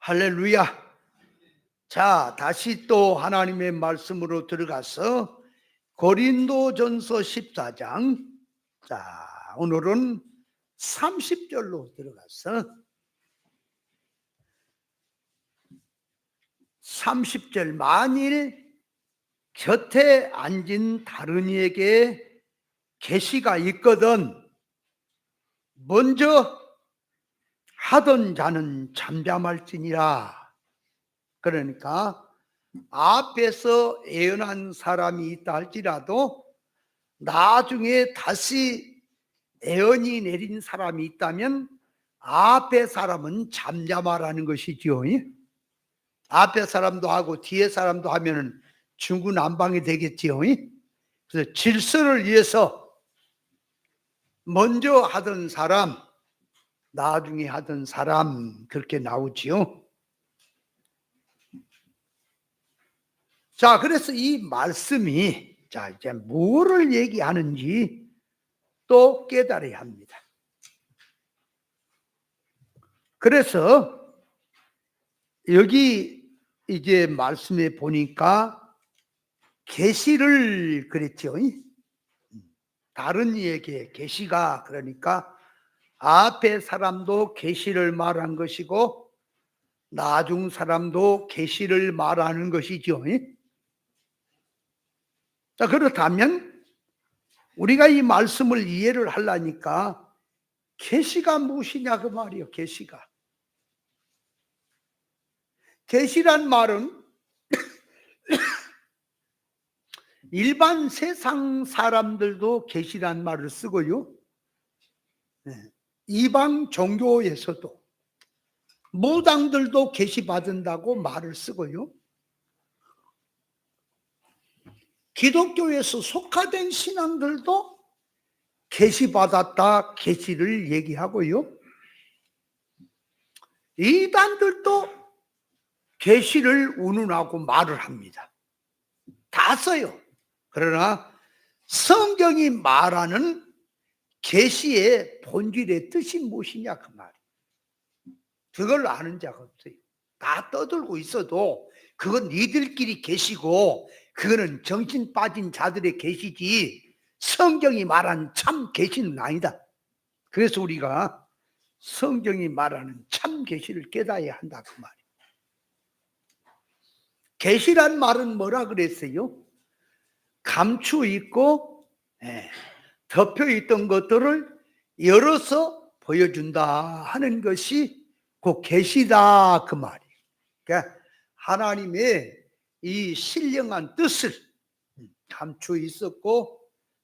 할렐루야. 자, 다시 또 하나님의 말씀으로 들어가서 고린도전서 14장. 자, 오늘은 30절로 들어가서 30절. 만일 곁에 앉은 다른 이에게 계시가 있거든 먼저 하던 자는 잠잠할지니라. 그러니까 앞에서 예언한 사람이 있다 할지라도 나중에 다시 예언이 내린 사람이 있다면 앞에 사람은 잠잠하라는 것이지요. 앞에 사람도 하고 뒤에 사람도 하면은 중구난방이 되겠지요. 그래서 질서를 위해서 먼저 하던 사람, 나중에 하던 사람, 그렇게 나오지요. 자, 그래서 이 말씀이 자 이제 뭐를 얘기하는지 또 깨달아야 합니다. 그래서 여기 이제 말씀에 보니까 계시를 그랬죠. 다른 이에게 계시가, 그러니까 앞에 사람도 계시를 말한 것이고 나중 사람도 계시를 말하는 것이죠. 자, 그렇다면 우리가 이 말씀을 이해를 하려니까 계시가 무엇이냐 그 말이요. 계시란 말은 일반 세상 사람들도 계시란 말을 쓰고요, 이방 종교에서도 무당들도 계시 받은다고 말을 쓰고요, 기독교에서 속화된 신앙들도 계시 받았다, 계시를 얘기하고요, 이단들도 계시를 운운하고 말을 합니다. 다 써요. 그러나 성경이 말하는 계시의 본질의 뜻이 무엇이냐 그 말이에요. 그걸 아는 자가 없어요. 다 떠들고 있어도 그건 니들끼리 계시고 그거는 정신 빠진 자들의 계시지 성경이 말하는 참 계시는 아니다. 그래서 우리가 성경이 말하는 참 계시를 깨달아야 한다 그 말이에요. 계시란 말은 뭐라 그랬어요? 감추어 있고 덮여 있던 것들을 열어서 보여준다 하는 것이 그 계시다 그 말이에요. 그러니까 하나님의 이 신령한 뜻을 감추어 있었고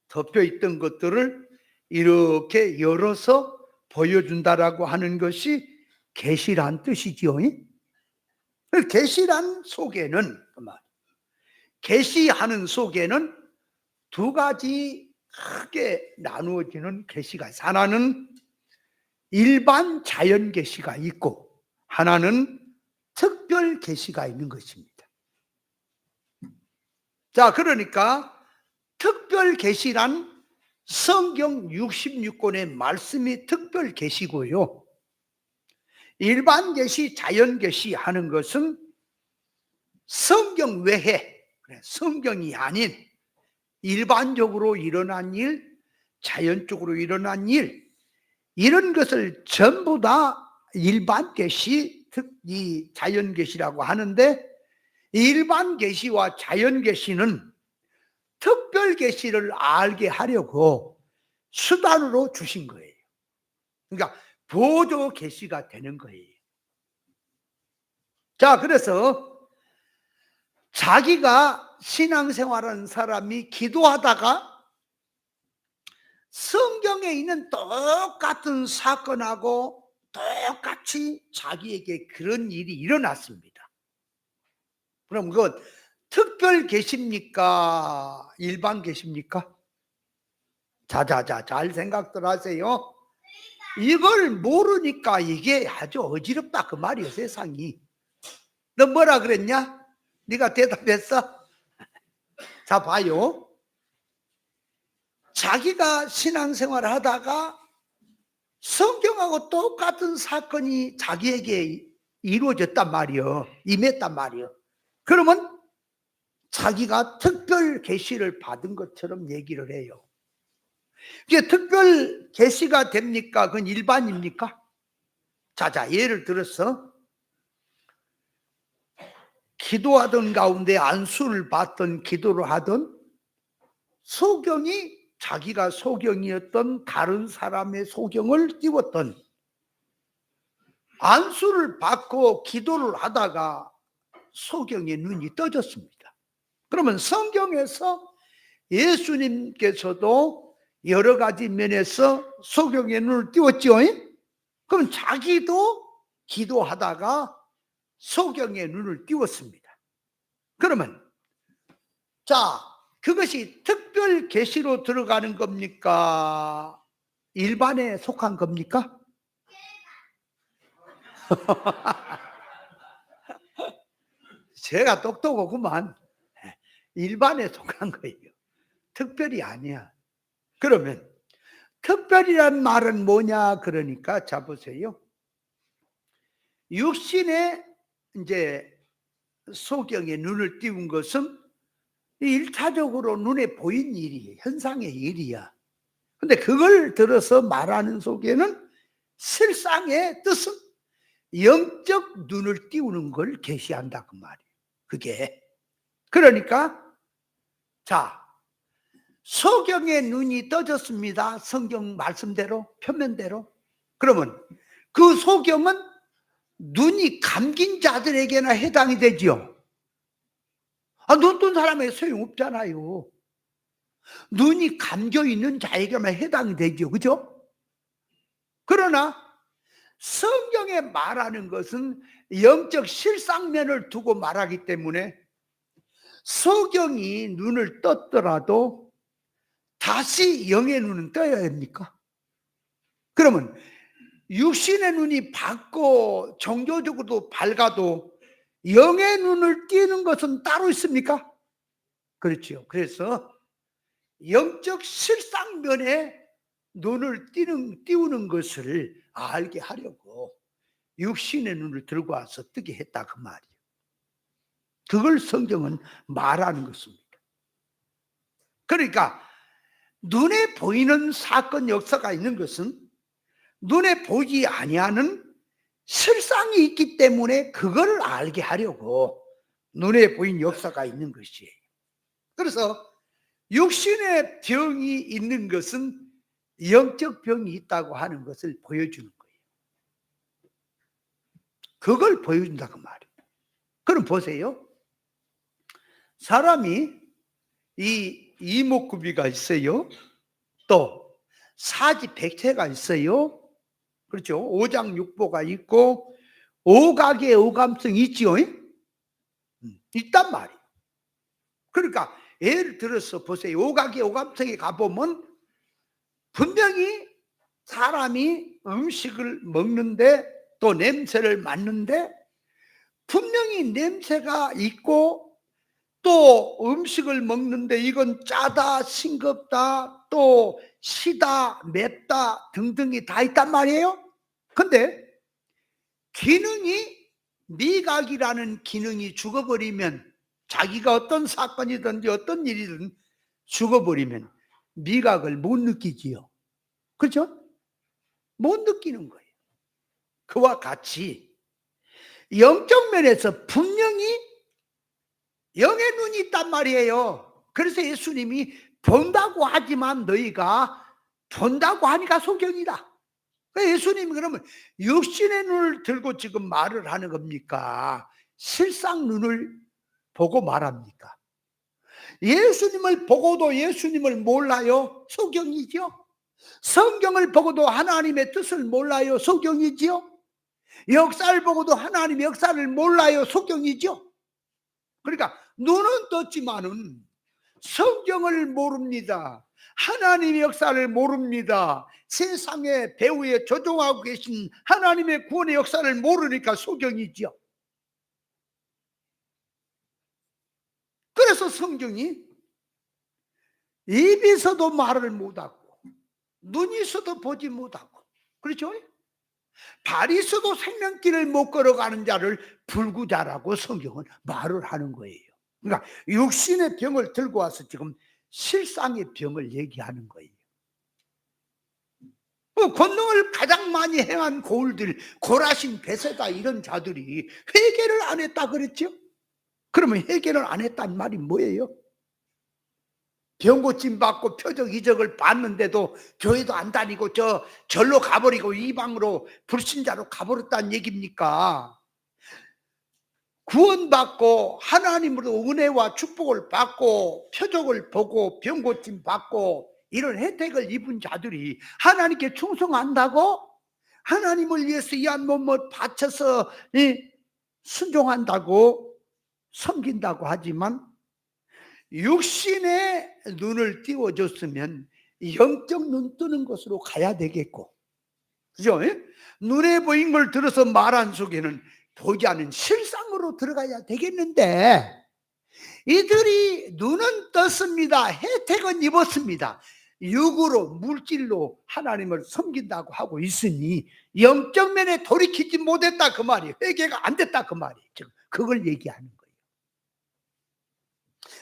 덮여 있던 것들을 이렇게 열어서 보여준다라고 하는 것이 계시란 뜻이지요. 계시란 속에는 계시하는 속에는 두 가지 크게 나누어지는 계시가 있어요. 하나는 일반 자연 계시가 있고 하나는 특별 계시가 있는 것입니다. 자, 그러니까 특별 계시란 성경 66권의 말씀이 특별 계시고요, 일반 계시, 자연 계시 하는 것은 성경 외에, 성경이 아닌 일반적으로 일어난 일, 자연적으로 일어난 일, 이런 것을 전부 다 일반 계시, 이 자연 계시라고 하는데, 일반 계시와 자연 계시는 특별 계시를 알게 하려고 수단으로 주신 거예요. 그러니까 보조 계시가 되는 거예요. 자, 그래서 자기가 신앙생활하는 사람이 기도하다가 성경에 있는 똑같은 사건하고 똑같이 자기에게 그런 일이 일어났습니다. 그럼 그건 특별 계시입니까? 일반 계시입니까? 자자자, 잘 생각들 하세요. 이걸 모르니까 이게 아주 어지럽다 그 말이에요. 세상이. 너 뭐라 그랬냐? 네가 대답했어? 자, 봐요. 자기가 신앙생활을 하다가 성경하고 똑같은 사건이 자기에게 이루어졌단 말이요. 임했단 말이요. 그러면 자기가 특별 계시를 받은 것처럼 얘기를 해요. 이게 특별 계시가 됩니까? 그건 일반입니까? 자, 예를 들어서 기도하던 가운데 안수를 받던 기도를 하던 소경이 자기가 소경이었던 다른 사람의 소경을 띄웠던, 안수를 받고 기도를 하다가 소경의 눈이 떠졌습니다. 그러면 성경에서 예수님께서도 여러 가지 면에서 소경의 눈을 띄웠죠. 그럼 자기도 기도하다가 소경의 눈을 띄웠습니다. 그러면 자, 그것이 특별 계시로 들어가는 겁니까? 일반에 속한 겁니까? 제가 똑똑하구만. 일반에 속한 거예요. 특별히 아니야. 그러면 특별이란 말은 뭐냐? 그러니까 자 보세요. 육신의 이제 소경의 눈을 띄운 것은 일차적으로 눈에 보인 일이에요. 현상의 일이야. 근데 그걸 들어서 말하는 속에는 실상의 뜻은 영적 눈을 띄우는 걸 계시한다 그 말이에요. 그게 그러니까 자, 소경의 눈이 떠졌습니다. 성경 말씀대로, 표면대로. 그러면 그 소경은 눈이 감긴 자들에게나 해당이 되지요. 눈 뜬 사람에게 소용없잖아요. 눈이 감겨 있는 자에게만 해당이 되죠. 그죠? 그러나 성경에 말하는 것은 영적 실상면을 두고 말하기 때문에 소경이 눈을 떴더라도 다시 영의 눈은 떠야 합니까? 그러면 육신의 눈이 밝고 종교적으로도 밝아도 영의 눈을 띄는 것은 따로 있습니까? 그렇죠. 그래서 영적 실상면에 눈을 띄우는 것을 알게 하려고 육신의 눈을 들고 와서 뜨게 했다 그 말이에요. 그걸 성경은 말하는 것입니다. 그러니까 눈에 보이는 사건 역사가 있는 것은 눈에 보이지 아니하는 실상이 있기 때문에 그걸 알게 하려고 눈에 보인 역사가 있는 것이에요. 그래서 육신의 병이 있는 것은 영적 병이 있다고 하는 것을 보여주는 거예요. 그걸 보여준다고 말이에요. 그럼 보세요. 사람이 이 이목구비가 있어요. 또 사지백체가 있어요. 그렇죠. 오장육부가 있고 오각의 오감성이 있지요. 있단 말이에요. 그러니까 예를 들어서 보세요. 오각의 오감성에 가보면 분명히 사람이 음식을 먹는데 또 냄새를 맡는데 분명히 냄새가 있고 또 음식을 먹는데 이건 짜다, 싱겁다, 또 시다, 맵다 등등이 다 있단 말이에요. 근데 기능이 미각이라는 기능이 죽어버리면 자기가 어떤 사건이든지 어떤 일이든 죽어버리면 미각을 못 느끼지요. 그렇죠? 못 느끼는 거예요. 그와 같이 영적 면에서 분명히 영의 눈이 있단 말이에요. 그래서 예수님이 본다고 하지만 너희가 본다고 하니까 소경이다. 예수님이 그러면 육신의 눈을 들고 지금 말을 하는 겁니까? 실상 눈을 보고 말합니까? 예수님을 보고도 예수님을 몰라요? 소경이죠. 성경을 보고도 하나님의 뜻을 몰라요? 소경이지요. 역사를 보고도 하나님의 역사를 몰라요? 소경이죠. 그러니까 눈은 떴지만은 성경을 모릅니다. 하나님의 역사를 모릅니다. 세상의 배후에 조종하고 계신 하나님의 구원의 역사를 모르니까 소경이죠. 그래서 성경이 입이 있어도 말을 못하고 눈이 있어도 보지 못하고 그렇죠? 바리새도 생명길을 못 걸어가는 자를 불구자라고 성경은 말을 하는 거예요. 그러니까 육신의 병을 들고 와서 지금 실상의 병을 얘기하는 거예요. 권능을 가장 많이 행한 고울들, 고라신, 베세다 이런 자들이 회개를 안 했다 그랬죠? 그러면 회개를 안 했단 말이 뭐예요? 병 고침 받고 표적 이적을 받는데도 교회도 안 다니고 절로 가버리고 이방으로 불신자로 가버렸다는 얘기입니까? 구원받고 하나님으로 은혜와 축복을 받고 표적을 보고 병 고침 받고 이런 혜택을 입은 자들이 하나님께 충성한다고, 하나님을 위해서 이 한 몸을 바쳐서 순종한다고, 섬긴다고 하지만 육신의 눈을 띄워줬으면 영적 눈 뜨는 것으로 가야 되겠고, 그죠? 눈에 보인 걸 들어서 말한 속에는 보지 않은 실상으로 들어가야 되겠는데, 이들이 눈은 떴습니다. 혜택은 입었습니다. 육으로 물질로 하나님을 섬긴다고 하고 있으니 영적 면에 돌이키지 못했다 그 말이에요. 회개가 안 됐다 그 말이에요. 지금 그걸 얘기하는 거예요.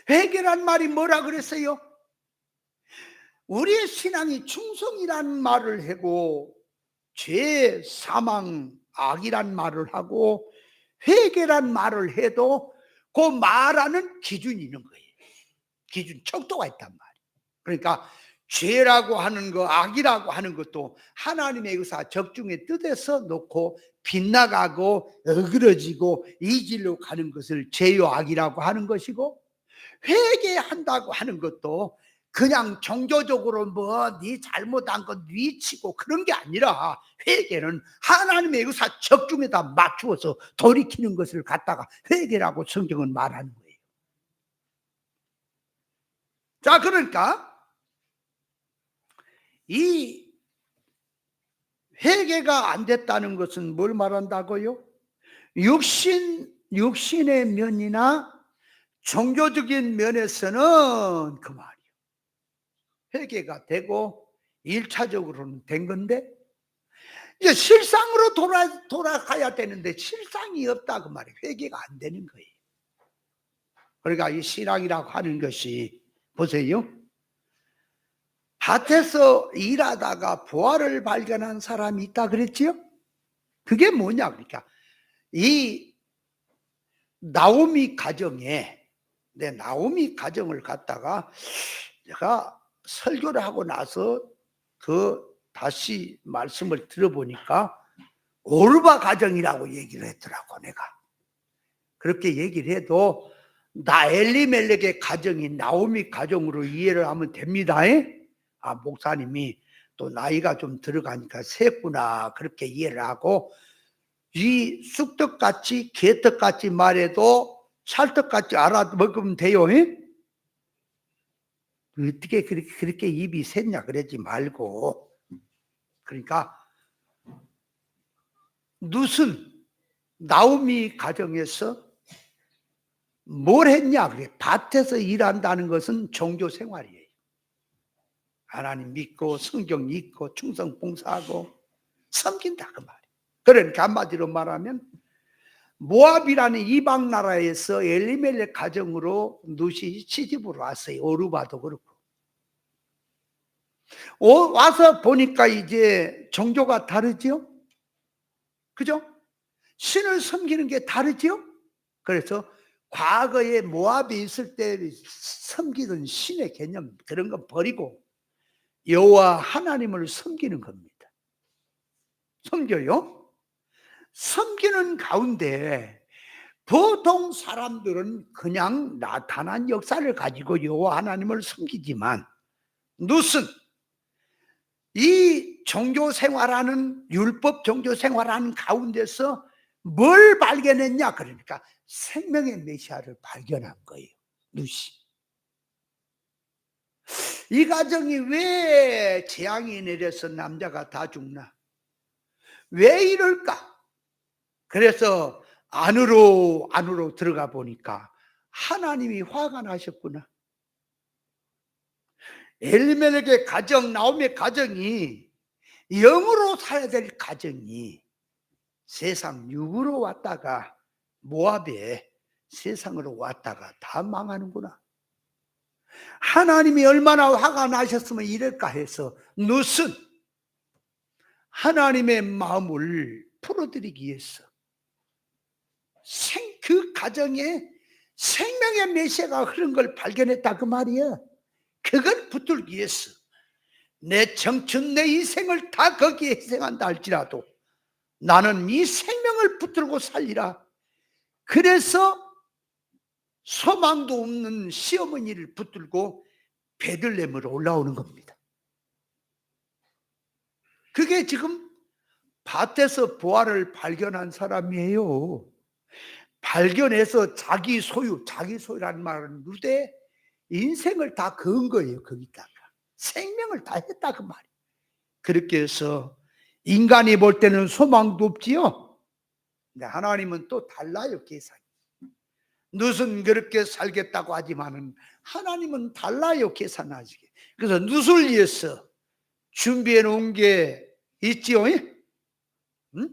회개란 말이 뭐라 그랬어요? 우리의 신앙이 충성이란 말을 하고 죄, 사망, 악이란 말을 하고 회개란 말을 해도 그 말하는 기준이 있는 거예요. 기준, 척도가 있단 말이에요. 그러니까 죄라고 하는 거, 악이라고 하는 것도 하나님의 의사 적중의 뜻에서 놓고 빗나가고 어그러지고 이질로 가는 것을 죄요 악이라고 하는 것이고, 회개한다고 하는 것도 그냥 종교적으로 네 잘못한 건 네 치고 그런 게 아니라, 회개는 하나님의 의사 적중에다 맞추어서 돌이키는 것을 갖다가 회개라고 성경은 말하는 거예요. 자, 그러니까 이 회개가 안 됐다는 것은 뭘 말한다고요? 육신의 면이나 종교적인 면에서는 그 말이에요. 회개가 되고 1차적으로는 된 건데, 이제 실상으로 돌아가야 되는데 실상이 없다 그 말이에요. 회개가 안 되는 거예요. 그러니까 이 신앙이라고 하는 것이, 보세요. 밭에서 일하다가 보화를 발견한 사람이 있다 그랬지요? 그게 뭐냐 그러니까 이 나오미 가정에, 내 나오미 가정을 갖다가 제가 설교를 하고 나서 다시 말씀을 들어보니까 오르바 가정이라고 얘기를 했더라고. 내가 그렇게 얘기를 해도 나 엘리멜렉의 가정이 나오미 가정으로 이해를 하면 됩니다. 아, 목사님이 또 나이가 좀 들어가니까 셌구나 그렇게 이해를 하고, 이 쑥떡같이 개떡같이 말해도 찰떡같이 알아먹으면 돼요. 어떻게 그렇게 입이 샜냐 그러지 말고, 그러니까 룻은 나오미 가정에서 뭘 했냐 그래. 밭에서 일한다는 것은 종교 생활이에요. 하나님 믿고 성경 읽고 충성 봉사하고 섬긴다 그 말이에요. 그러니까 한마디로 말하면 모압이라는 이방 나라에서 엘리멜렉 가정으로 룻이 시집으로 왔어요. 오르바도 그렇고. 와서 보니까 이제 종교가 다르죠? 그죠? 신을 섬기는 게 다르죠? 그래서 과거에 모압에 있을 때 섬기던 신의 개념 그런 거 버리고 여호와 하나님을 섬기는 겁니다. 섬겨요? 섬기는 가운데 보통 사람들은 그냥 나타난 역사를 가지고 여호와 하나님을 섬기지만, 룻은 이 종교 생활하는, 율법 종교 생활하는 가운데서 뭘 발견했냐 그러니까 생명의 메시아를 발견한 거예요. 룻이. 이 가정이 왜 재앙이 내려서 남자가 다 죽나? 왜 이럴까? 그래서 안으로 들어가 보니까 하나님이 화가 나셨구나. 엘리멜렉의 가정, 나오미의 가정이 영으로 살아야 될 가정이 세상 육으로 왔다가 모압에 세상으로 왔다가 다 망하는구나. 하나님이 얼마나 화가 나셨으면 이럴까 해서 룻은 하나님의 마음을 풀어드리기 위해서 그 가정에 생명의 메시아가 흐른 걸 발견했다 그 말이야. 그걸 붙들기 위해서 내 청춘 내 인생을 다 거기에 희생한다 할지라도 나는 이 생명을 붙들고 살리라. 그래서 소망도 없는 시어머니를 붙들고 베들레헴으로 올라오는 겁니다. 그게 지금 밭에서 보화를 발견한 사람이에요. 발견해서 자기 소유라는 말은 루데 인생을 다 그은 거예요. 거기다가 생명을 다 했다 그 말이에요. 그렇게 해서 인간이 볼 때는 소망도 없지요. 근데 하나님은 또 달라요. 계산이. 룻은 그렇게 살겠다고 하지만은 하나님은 달라요. 계산하시게. 그래서 룻을 위해서 준비해 놓은 게 있지요. 응?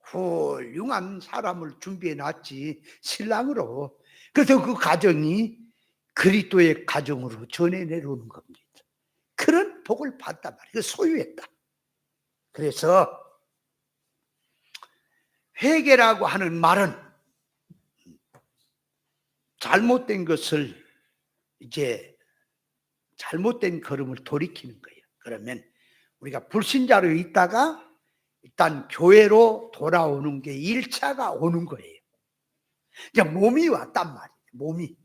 훌륭한 사람을 준비해 놨지, 신랑으로. 그래서 그 가정이 그리스도의 가정으로 전해 내려오는 겁니다. 그런 복을 받단 말이에요. 소유했다. 그래서 회개라고 하는 말은 잘못된 것을 이제 잘못된 걸음을 돌이키는 거예요. 그러면 우리가 불신자로 있다가 일단 교회로 돌아오는 게 1차가 오는 거예요. 이제 몸이 왔단 말이에요. 몸이.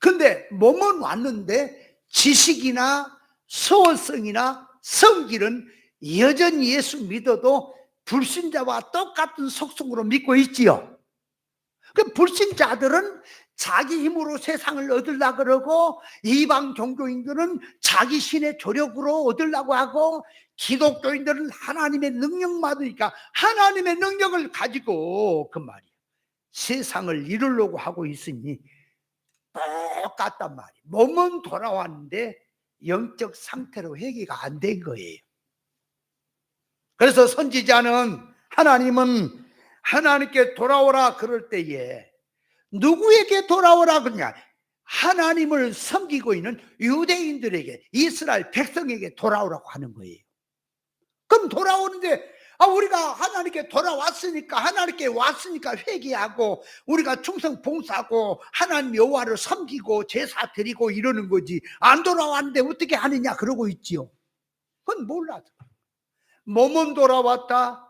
근데 몸은 왔는데 지식이나 소원성이나 성질은 여전히 예수 믿어도 불신자와 똑같은 속성으로 믿고 있지요. 그 불신자들은 자기 힘으로 세상을 얻으려고 그러고 이방 종교인들은 자기 신의 조력으로 얻으려고 하고 기독교인들은 하나님의 능력 받으니까 하나님의 능력을 가지고 그 말이에요. 세상을 이루려고 하고 있으니 똑같단 말이에요. 몸은 돌아왔는데 영적 상태로 회개가 안 된 거예요. 그래서 선지자는 하나님은 하나님께 돌아오라 그럴 때에 누구에게 돌아오라 그러냐? 하나님을 섬기고 있는 유대인들에게, 이스라엘 백성에게 돌아오라고 하는 거예요. 그럼 돌아오는데 우리가 하나님께 돌아왔으니까, 하나님께 왔으니까 회개하고 우리가 충성 봉사하고 하나님 여호와를 섬기고 제사 드리고 이러는 거지, 안 돌아왔는데 어떻게 하느냐 그러고 있지요. 그건 몰라서. 몸은 돌아왔다,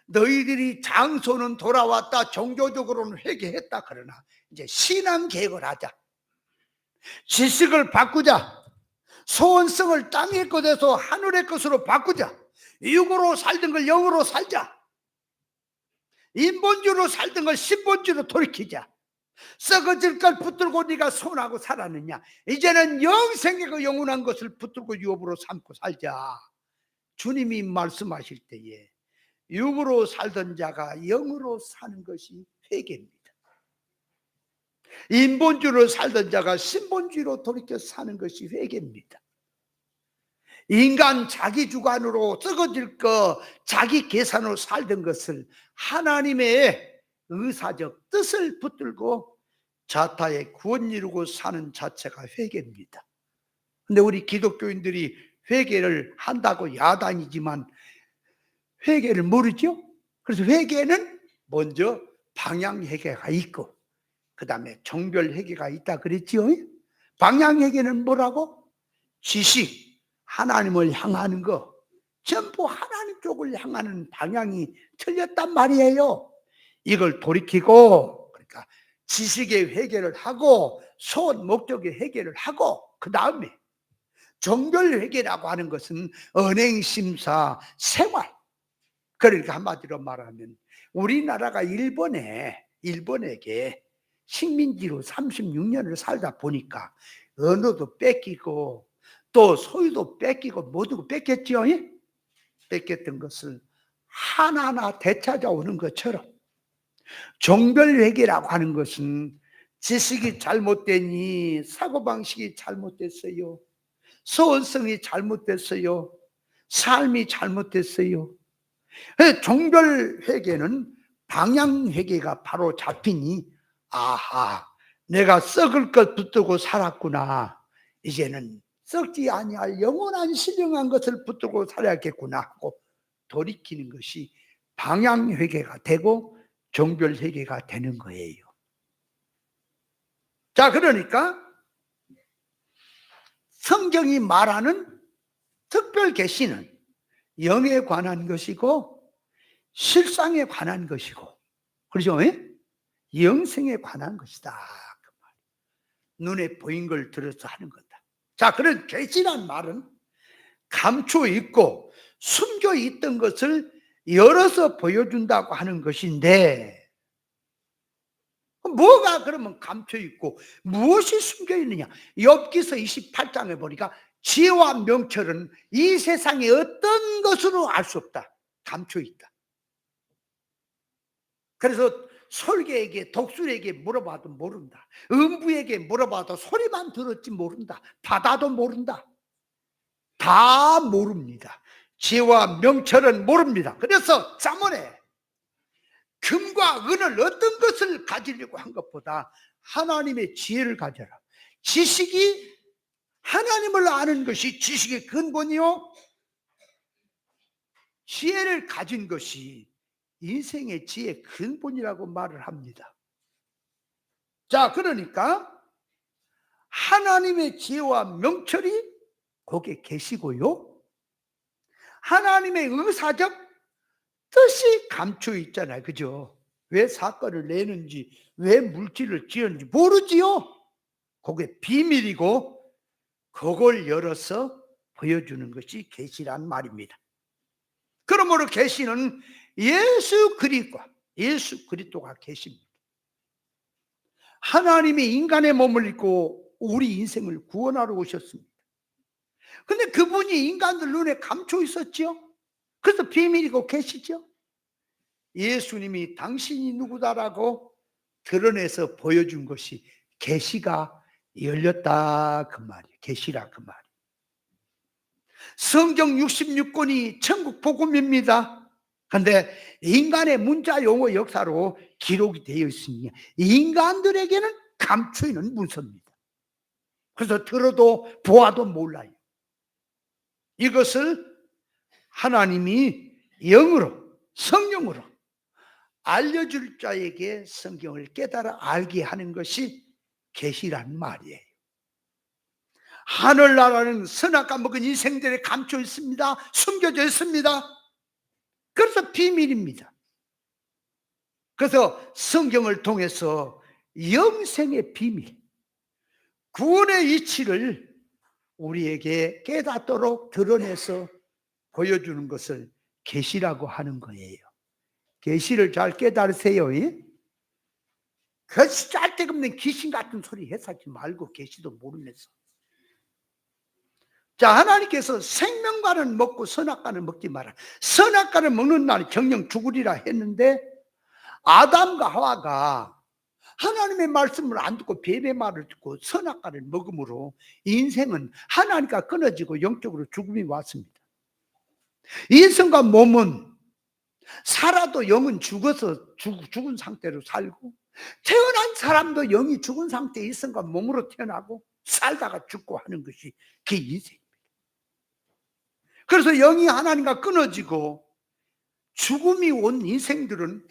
너희들이 장소는 돌아왔다, 종교적으로는 회개했다. 그러나 이제 신앙 개혁을 하자. 지식을 바꾸자. 소원성을 땅의 것에서 하늘의 것으로 바꾸자. 육으로 살던 걸 영으로 살자. 인본주의로 살던 걸 신본주의로 돌이키자. 썩어질 걸 붙들고 네가 손하고 살았느냐? 이제는 영생의 그 영원한 것을 붙들고 유업으로 삼고 살자. 주님이 말씀하실 때에 육으로 살던 자가 영으로 사는 것이 회개입니다. 인본주의로 살던 자가 신본주의로 돌이켜 사는 것이 회개입니다. 인간 자기 주관으로 썩어질 거 자기 계산으로 살던 것을 하나님의 의사적 뜻을 붙들고 자타의 구원 이루고 사는 자체가 회개입니다. 근데 우리 기독교인들이 회개를 한다고 야단이지만 회개를 모르죠. 그래서 회개는 먼저 방향회개가 있고 그 다음에 정별회개가 있다 그랬지요. 방향회개는 뭐라고? 지식, 하나님을 향하는 거, 전부 하나님 쪽을 향하는 방향이 틀렸단 말이에요. 이걸 돌이키고, 그러니까 지식의 회개를 하고 소원 목적의 회개를 하고 그 다음에 정별회개라고 하는 것은 언행심사 생활. 그러니까 한마디로 말하면 우리나라가 일본에게 식민지로 36년을 살다 보니까 언어도 뺏기고 또 소유도 뺏기고 모두 뺏겼죠. 뺏겼던 것을 하나하나 되찾아오는 것처럼 정별회개라고 하는 것은 지식이 잘못되니 사고방식이 종별 회개는 방향 회개가 바로 잡히니, 아하, 내가 썩을 것 붙들고 살았구나. 이제는 썩지 아니할 영원한 신령한 것을 붙들고 살아야겠구나 하고 돌이키는 것이 방향 회개가 되고 종별 회개가 되는 거예요. 자, 그러니까 성경이 말하는 특별 계시는 영에 관한 것이고 실상에 관한 것이고, 그렇죠? 영생에 관한 것이다. 그 말. 눈에 보인 걸 들어서 하는 거다. 자, 그런 계시란 말은 감춰 있고 숨겨 있던 것을 열어서 보여준다고 하는 것인데, 뭐가 그러면 감춰 있고 무엇이 숨겨 있느냐? 욥기서 28장에 보니까 지혜와 명철은 이 세상의 어떤 것으로 알 수 없다. 감춰 있다. 그래서 솔개에게, 독수리에게 물어봐도 모른다. 음부에게 물어봐도 소리만 들었지 모른다. 바다도 모른다. 다 모릅니다. 지혜와 명철은 모릅니다. 그래서 잠언에 금과 은을 어떤 것을 가지려고 한 것보다 하나님의 지혜를 가져라. 지식이, 하나님을 아는 것이 지식의 근본이요, 지혜를 가진 것이 인생의 지혜의 근본이라고 말을 합니다. 자, 그러니까 하나님의 지혜와 명철이 거기에 계시고요, 하나님의 의사적 뜻이 감춰 있잖아요. 그죠? 왜 사건을 내는지, 왜 물질을 지었는지 모르지요. 그게 비밀이고 그걸 열어서 보여주는 것이 계시란 말입니다. 그러므로 계시는 예수 그리스도가 계십니다. 하나님이 인간의 몸을 입고 우리 인생을 구원하러 오셨습니다. 근데 그분이 인간들 눈에 감춰 있었죠. 그래서 비밀이고 계시죠. 예수님이 당신이 누구다라고 드러내서 보여준 것이 계시가 열렸다 그 말이에요. 계시라 그 말이에요. 성경 66권이 천국 복음입니다. 그런데 인간의 문자 용어 역사로 기록이 되어 있으니 인간들에게는 감춰 있는 문서입니다. 그래서 들어도 보아도 몰라요. 이것을 하나님이 영으로, 성령으로 알려줄 자에게 성경을 깨달아 알게 하는 것이 계시란 말이에요. 하늘나라는 선악과 먹은 인생들에 감춰 있습니다. 숨겨져 있습니다. 그래서 비밀입니다. 그래서 성경을 통해서 영생의 비밀, 구원의 이치를 우리에게 깨닫도록 드러내서 보여주는 것을 계시라고 하는 거예요. 계시를 잘 깨달으세요. 그 짤데없는 귀신 같은 소리 해사지 말고 계시도 모르면서. 자, 하나님께서 생명과는 먹고 선악과는 먹지 마라. 선악과를 먹는 날 정령 죽으리라 했는데 아담과 하와가 하나님의 말씀을 안 듣고 뱀의 말을 듣고 선악과를 먹음으로 인생은 하나님과 끊어지고 영적으로 죽음이 왔습니다. 인생과 몸은 살아도 영은 죽어서 죽은 상태로 살고, 태어난 사람도 영이 죽은 상태에 인생과 몸으로 태어나고 살다가 죽고 하는 것이 그 인생입니다. 그래서 영이 하나님과 끊어지고 죽음이 온 인생들은,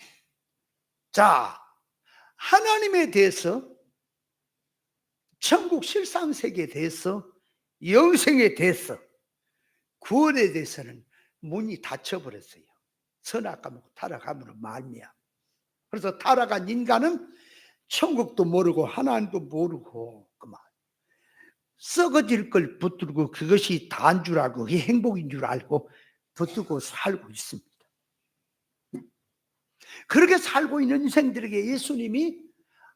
자, 하나님에 대해서, 천국 실상세계에 대해서, 영생에 대해서, 구원에 대해서는 문이 닫혀버렸어요. 선악과 먹고 타락함으로 말미암아. 그래서 타락한 인간은 천국도 모르고 하나님도 모르고 그만 썩어질 걸 붙들고 그것이 다인 줄 알고 그게 행복인 줄 알고 붙들고 살고 있습니다. 그렇게 살고 있는 인생들에게 예수님이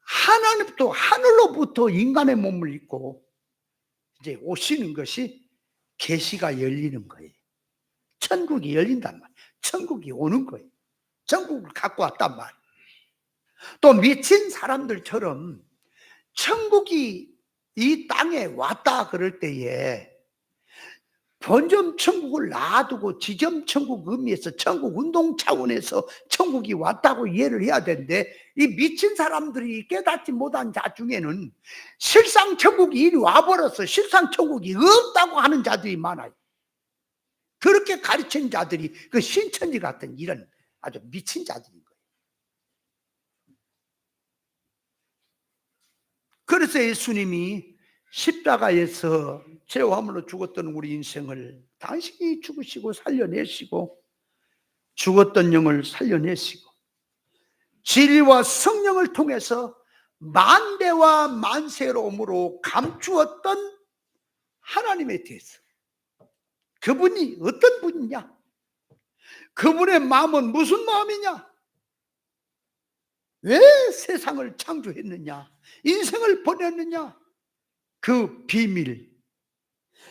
하나님부터, 하늘로부터 인간의 몸을 입고 이제 오시는 것이 계시가 열리는 거예요. 천국이 열린단 말이에요. 천국이 오는 거예요. 천국을 갖고 왔단 말이에요. 또 미친 사람들처럼 천국이 이 땅에 왔다 그럴 때에 본점 천국을 놔두고 지점 천국 의미에서 천국 운동 차원에서 천국이 왔다고 이해를 해야 되는데, 이 미친 사람들이 깨닫지 못한 자 중에는 실상 천국이 이리 와버려서 실상 천국이 없다고 하는 자들이 많아요. 그렇게 가르치는 자들이 그 신천지 같은 이런 아주 미친 자들인 거예요. 그래서 예수님이 십자가에서 죄화물로 죽었던 우리 인생을 당신이 죽으시고 살려내시고, 죽었던 영을 살려내시고, 진리와 성령을 통해서 만대와 만세로움으로 감추었던 하나님에 대해서, 그분이 어떤 분이냐, 그분의 마음은 무슨 마음이냐, 왜 세상을 창조했느냐, 인생을 보냈느냐, 그 비밀,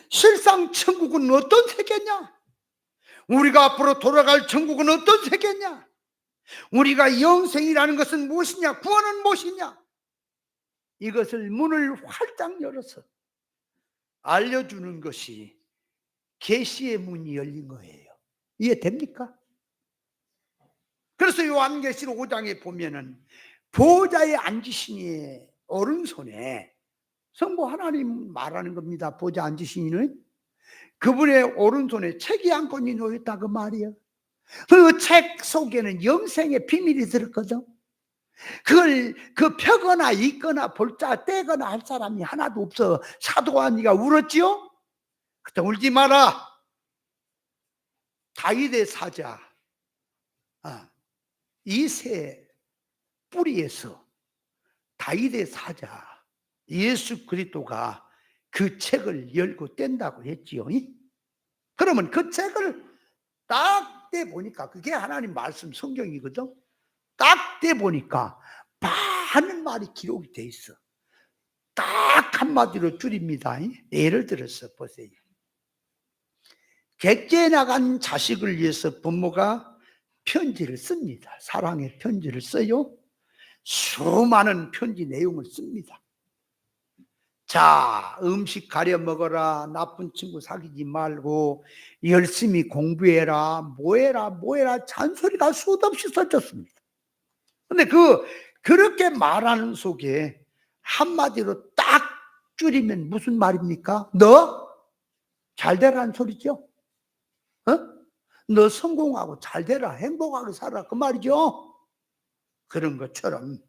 실상 천국은 어떤 세계냐, 우리가 앞으로 돌아갈 천국은 어떤 세계냐, 우리가 영생이라는 것은 무엇이냐, 구원은 무엇이냐, 이것을 문을 활짝 열어서 알려주는 것이 계시의 문이 열린 거예요. 이해됩니까? 그래서 요한계시록 5장에 보면은 보좌에 앉으신 이의 오른손에, 성부 하나님 말하는 겁니다. 보좌 앉으신 그분의 오른손에 책이 한 권이 놓였다 그 말이에요. 그 책 속에는 영생의 비밀이 들었거든. 그걸 펴거나 읽거나 볼자 떼거나 할 사람이 하나도 없어. 사도하니가 울었지요? 그때 울지 마라. 다윗의 사자 이새 뿌리에서 다윗의 사자 예수 그리스도가 그 책을 열고 뗀다고 했지요. 그러면 그 책을 딱 떼보니까, 그게 하나님 말씀 성경이거든. 딱 떼보니까 많은 말이 기록이 돼 있어. 딱 한마디로 줄입니다. 예를 들어서 보세요. 객지에 나간 자식을 위해서 부모가 편지를 씁니다. 사랑의 편지를 써요. 수많은 편지 내용을 씁니다. 자, 음식 가려 먹어라, 나쁜 친구 사귀지 말고 열심히 공부해라, 뭐해라 잔소리가 수도 없이 써졌습니다. 근데 그렇게 말하는 속에 한마디로 딱 줄이면 무슨 말입니까? 너 잘 되라는 소리죠. 너 성공하고 잘 되라, 행복하게 살아, 그 말이죠. 그런 것처럼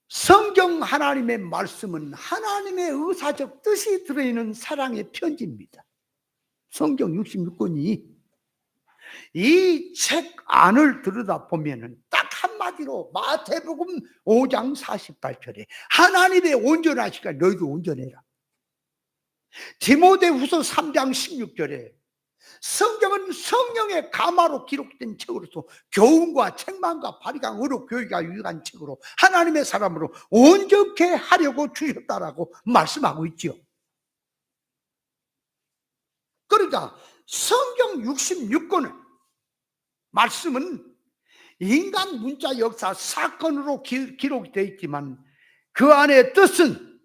성경 하나님의 말씀은 하나님의 의사적 뜻이 들어있는 사랑의 편지입니다. 성경 66권이 이 책 안을 들여다보면 딱 한마디로 마태복음 5장 48절에 하나님의 온전하시니까 너희도 온전해라. 디모데후서 3장 16절에 성경은 성령의 감화로 기록된 책으로서 교훈과 책망과 발의가 의로 교육이 유익한 책으로 하나님의 사람으로 온전케 하려고 주셨다라고 말씀하고 있지요. 그러니까 성경 66권을 말씀은 인간 문자 역사 사건으로 기록이 되어 있지만 그 안의 뜻은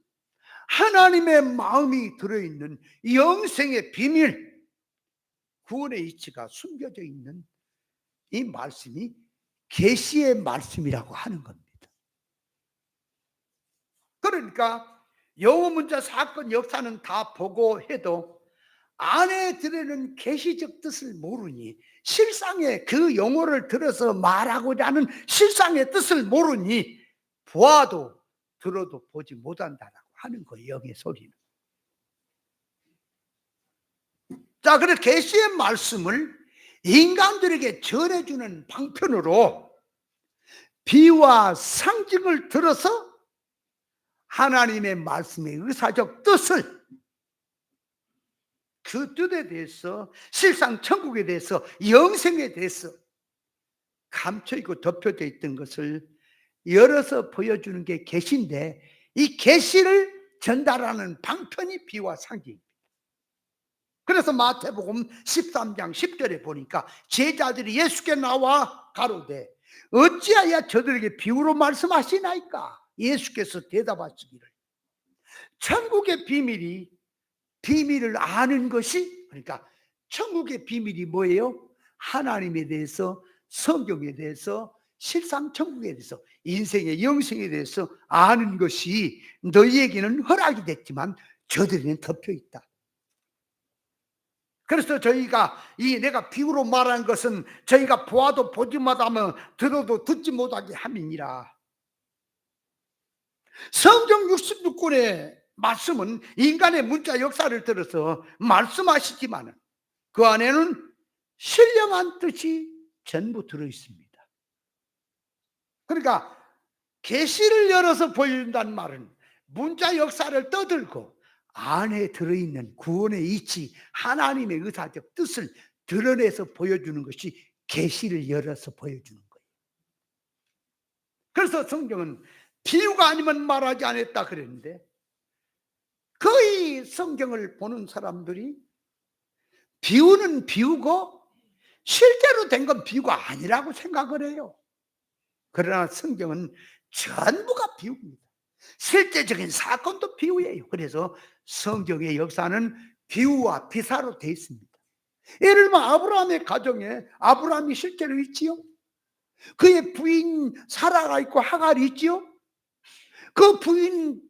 하나님의 마음이 들어있는 영생의 비밀, 구원의 이치가 숨겨져 있는 이 말씀이 계시의 말씀이라고 하는 겁니다. 그러니까 영어 문자 사건 역사는 다 보고 해도 안에 들어있는 계시적 뜻을 모르니, 실상의 그 용어를 들어서 말하고자 하는 실상의 뜻을 모르니 보아도 들어도 보지 못한다라고 하는 거예요. 영의 소리는. 자, 그래 계시의 말씀을 인간들에게 전해주는 방편으로 비와 상징을 들어서 하나님의 말씀의 의사적 뜻을, 그 뜻에 대해서, 실상 천국에 대해서, 영생에 대해서 감춰있고 덮여져 있던 것을 열어서 보여주는 게 계시인데, 이 계시를 전달하는 방편이 비와 상징입니다. 그래서 마태복음 13장 10절에 보니까 제자들이 예수께 나와 가로되 어찌하여 저들에게 비유로 말씀하시나이까? 예수께서 대답하시기를 천국의 비밀이 비밀을 아는 것이, 그러니까 천국의 비밀이 뭐예요? 하나님에 대해서, 성경에 대해서, 실상 천국에 대해서, 인생의 영생에 대해서 아는 것이 너희에게는 허락이 됐지만 저들에게는 덮여 있다. 그래서 저희가 내가 비유로 말하는 것은 저희가 보아도 보지 못하며 들어도 듣지 못하게 함이니라. 성경 66권의 말씀은 인간의 문자 역사를 들어서 말씀하시지만 그 안에는 신령한 뜻이 전부 들어있습니다. 그러니까 계시를 열어서 보여준다는 말은 문자 역사를 떠들고 안에 들어있는 구원의 이치, 하나님의 의사적 뜻을 드러내서 보여주는 것이 계시를 열어서 보여주는 거예요. 그래서 성경은 비유가 아니면 말하지 않았다 그랬는데, 거의 성경을 보는 사람들이 비유는 비유고 실제로 된 건 비유가 아니라고 생각을 해요. 그러나 성경은 전부가 비유입니다. 실제적인 사건도 비유예요. 그래서 성경의 역사는 비유와 비사로 되어 있습니다. 예를 들면 아브라함의 가정에 아브라함이 실제로 있지요. 그의 부인 사라가 있고 하갈이 있지요. 그 부인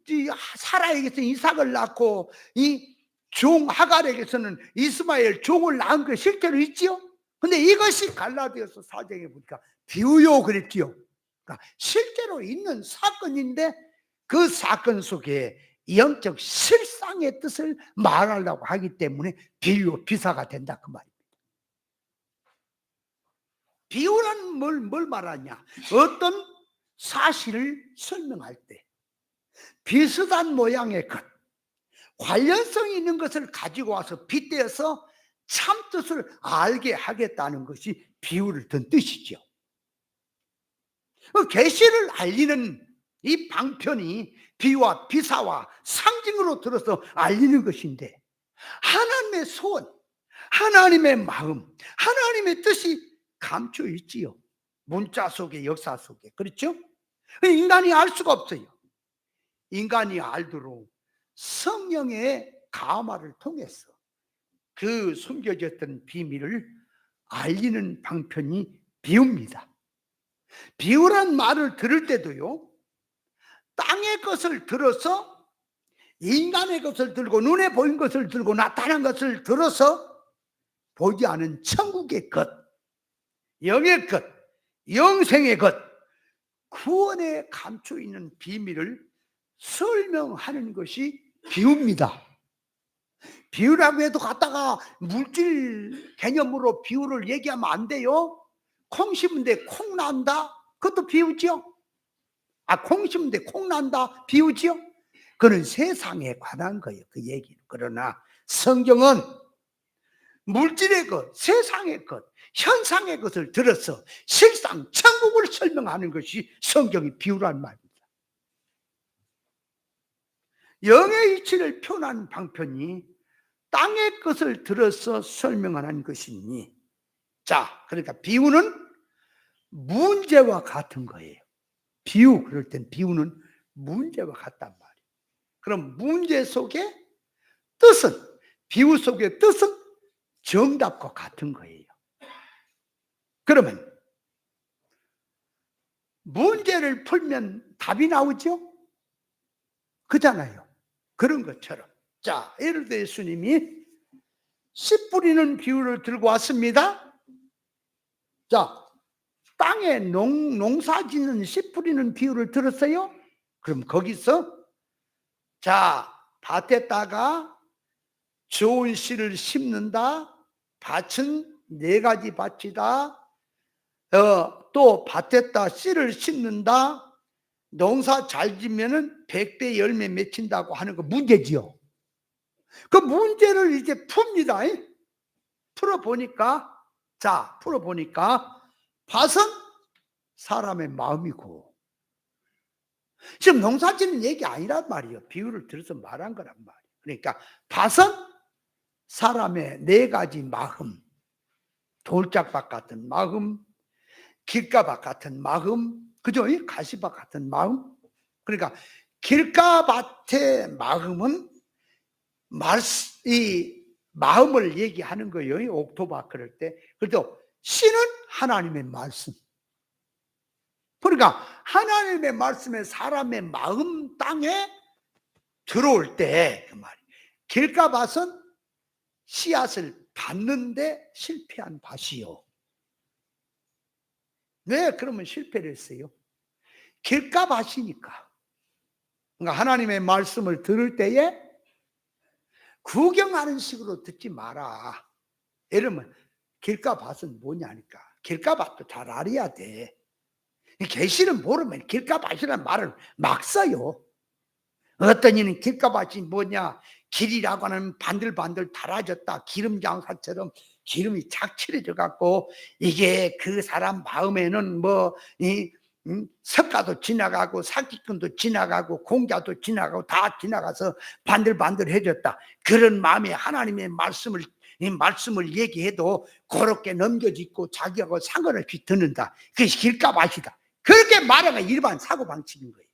사라에게서 이삭을 낳고 이 종 하갈에게서는 이스마엘 종을 낳은 게 실제로 있지요. 근데 이것이 갈라디아서 4장에 보니까 비유요 그랬지요. 그러니까 실제로 있는 사건인데 그 사건 속에 영적 실상의 뜻을 말하려고 하기 때문에 비유, 비사가 된다 그 말입니다. 비유란 뭘 말하냐? 어떤 사실을 설명할 때 비슷한 모양의 것, 관련성이 있는 것을 가지고 와서 빗대어서 참뜻을 알게 하겠다는 것이 비유를 든 뜻이죠. 계시를 알리는 이 방편이 비유와 비사와 상징으로 들어서 알리는 것인데, 하나님의 소원, 하나님의 마음, 하나님의 뜻이 감춰 있지요. 문자 속에, 역사 속에. 그렇죠? 인간이 알 수가 없어요. 인간이 알도록 성령의 감화를 통해서 그 숨겨졌던 비밀을 알리는 방편이 비유입니다. 비유란 말을 들을 때도요, 땅의 것을 들어서, 인간의 것을 들고 눈에 보인 것을 들고 나타난 것을 들어서 보지 않은 천국의 것, 영의 것, 영생의 것, 구원에 감춰 있는 비밀을 설명하는 것이 비유입니다. 비유라고 해도 갖다가 물질 개념으로 비유를 얘기하면 안 돼요. 콩 심은데 콩 난다, 그것도 비유죠. 콩 심은데 콩 난다, 비유죠. 그는 세상에 관한 거예요, 그 얘기는. 그러나 성경은 물질의 것, 세상의 것, 현상의 것을 들어서 실상 천국을 설명하는 것이 성경의 비유란 말입니다. 영의 이치를 표현한 방편이 땅의 것을 들어서 설명하는 것이니, 자, 그러니까 비유는 문제와 같은 거예요. 비유, 그럴 땐 비유는 문제와 같단 말이에요. 그럼 문제 속의 뜻은, 비유 속의 뜻은 정답과 같은 거예요. 그러면 문제를 풀면 답이 나오죠? 그잖아요. 그런 것처럼, 자, 예를 들어 예수님이 씨 뿌리는 비유를 들고 왔습니다. 자, 땅에 농사 짓는 씨 뿌리는 비유를 들었어요? 그럼 거기서, 자, 밭에다가 좋은 씨를 심는다. 밭은 4가지 밭이다. 또 밭에다 씨를 심는다. 농사 잘 지면은 100배 열매 맺힌다고 하는 거 문제지요. 그 문제를 이제 풉니다. 풀어보니까, 자, 밭은 사람의 마음이고, 지금 농사 짓는 얘기 아니란 말이에요. 비유를 들어서 말한 거란 말이에요. 그러니까 밭은 사람의 4가지 마음, 돌짝밭 같은 마음, 길가밭 같은 마음, 그죠? 가시밭 같은 마음. 그러니까 길가밭의 마음은 이 마음을 얘기하는 거예요. 이 옥토바 그럴 때. 그래도 씨는 하나님의 말씀. 그러니까 하나님의 말씀에 사람의 마음 땅에 들어올 때 그 말이 길가밭은 씨앗을 받는데 실패한 밭이요. 왜 그러면 실패를 했어요? 길가밭이니까. 그러니까 하나님의 말씀을 들을 때에 구경하는 식으로 듣지 마라. 이러면 길가밭은 뭐냐니까. 길가밭도 잘 알아야 돼. 계시를 모르면 길가밭이라는 말을 막 써요. 어떤 이는 길가밭이 뭐냐, 길이라고 하는 반들반들 달아졌다, 기름 장사처럼 기름이 착칠해져 갖고 이게 그 사람 마음에는 석가도 지나가고 사기꾼도 지나가고 공자도 지나가고 다 지나가서 반들반들해졌다. 그런 마음에 하나님의 이 말씀을 얘기해도 그렇게 넘겨짓고 자기하고 상관없이 듣는다. 그것이 길가밭이다. 그렇게 말하는 일반 사고방식인 거예요.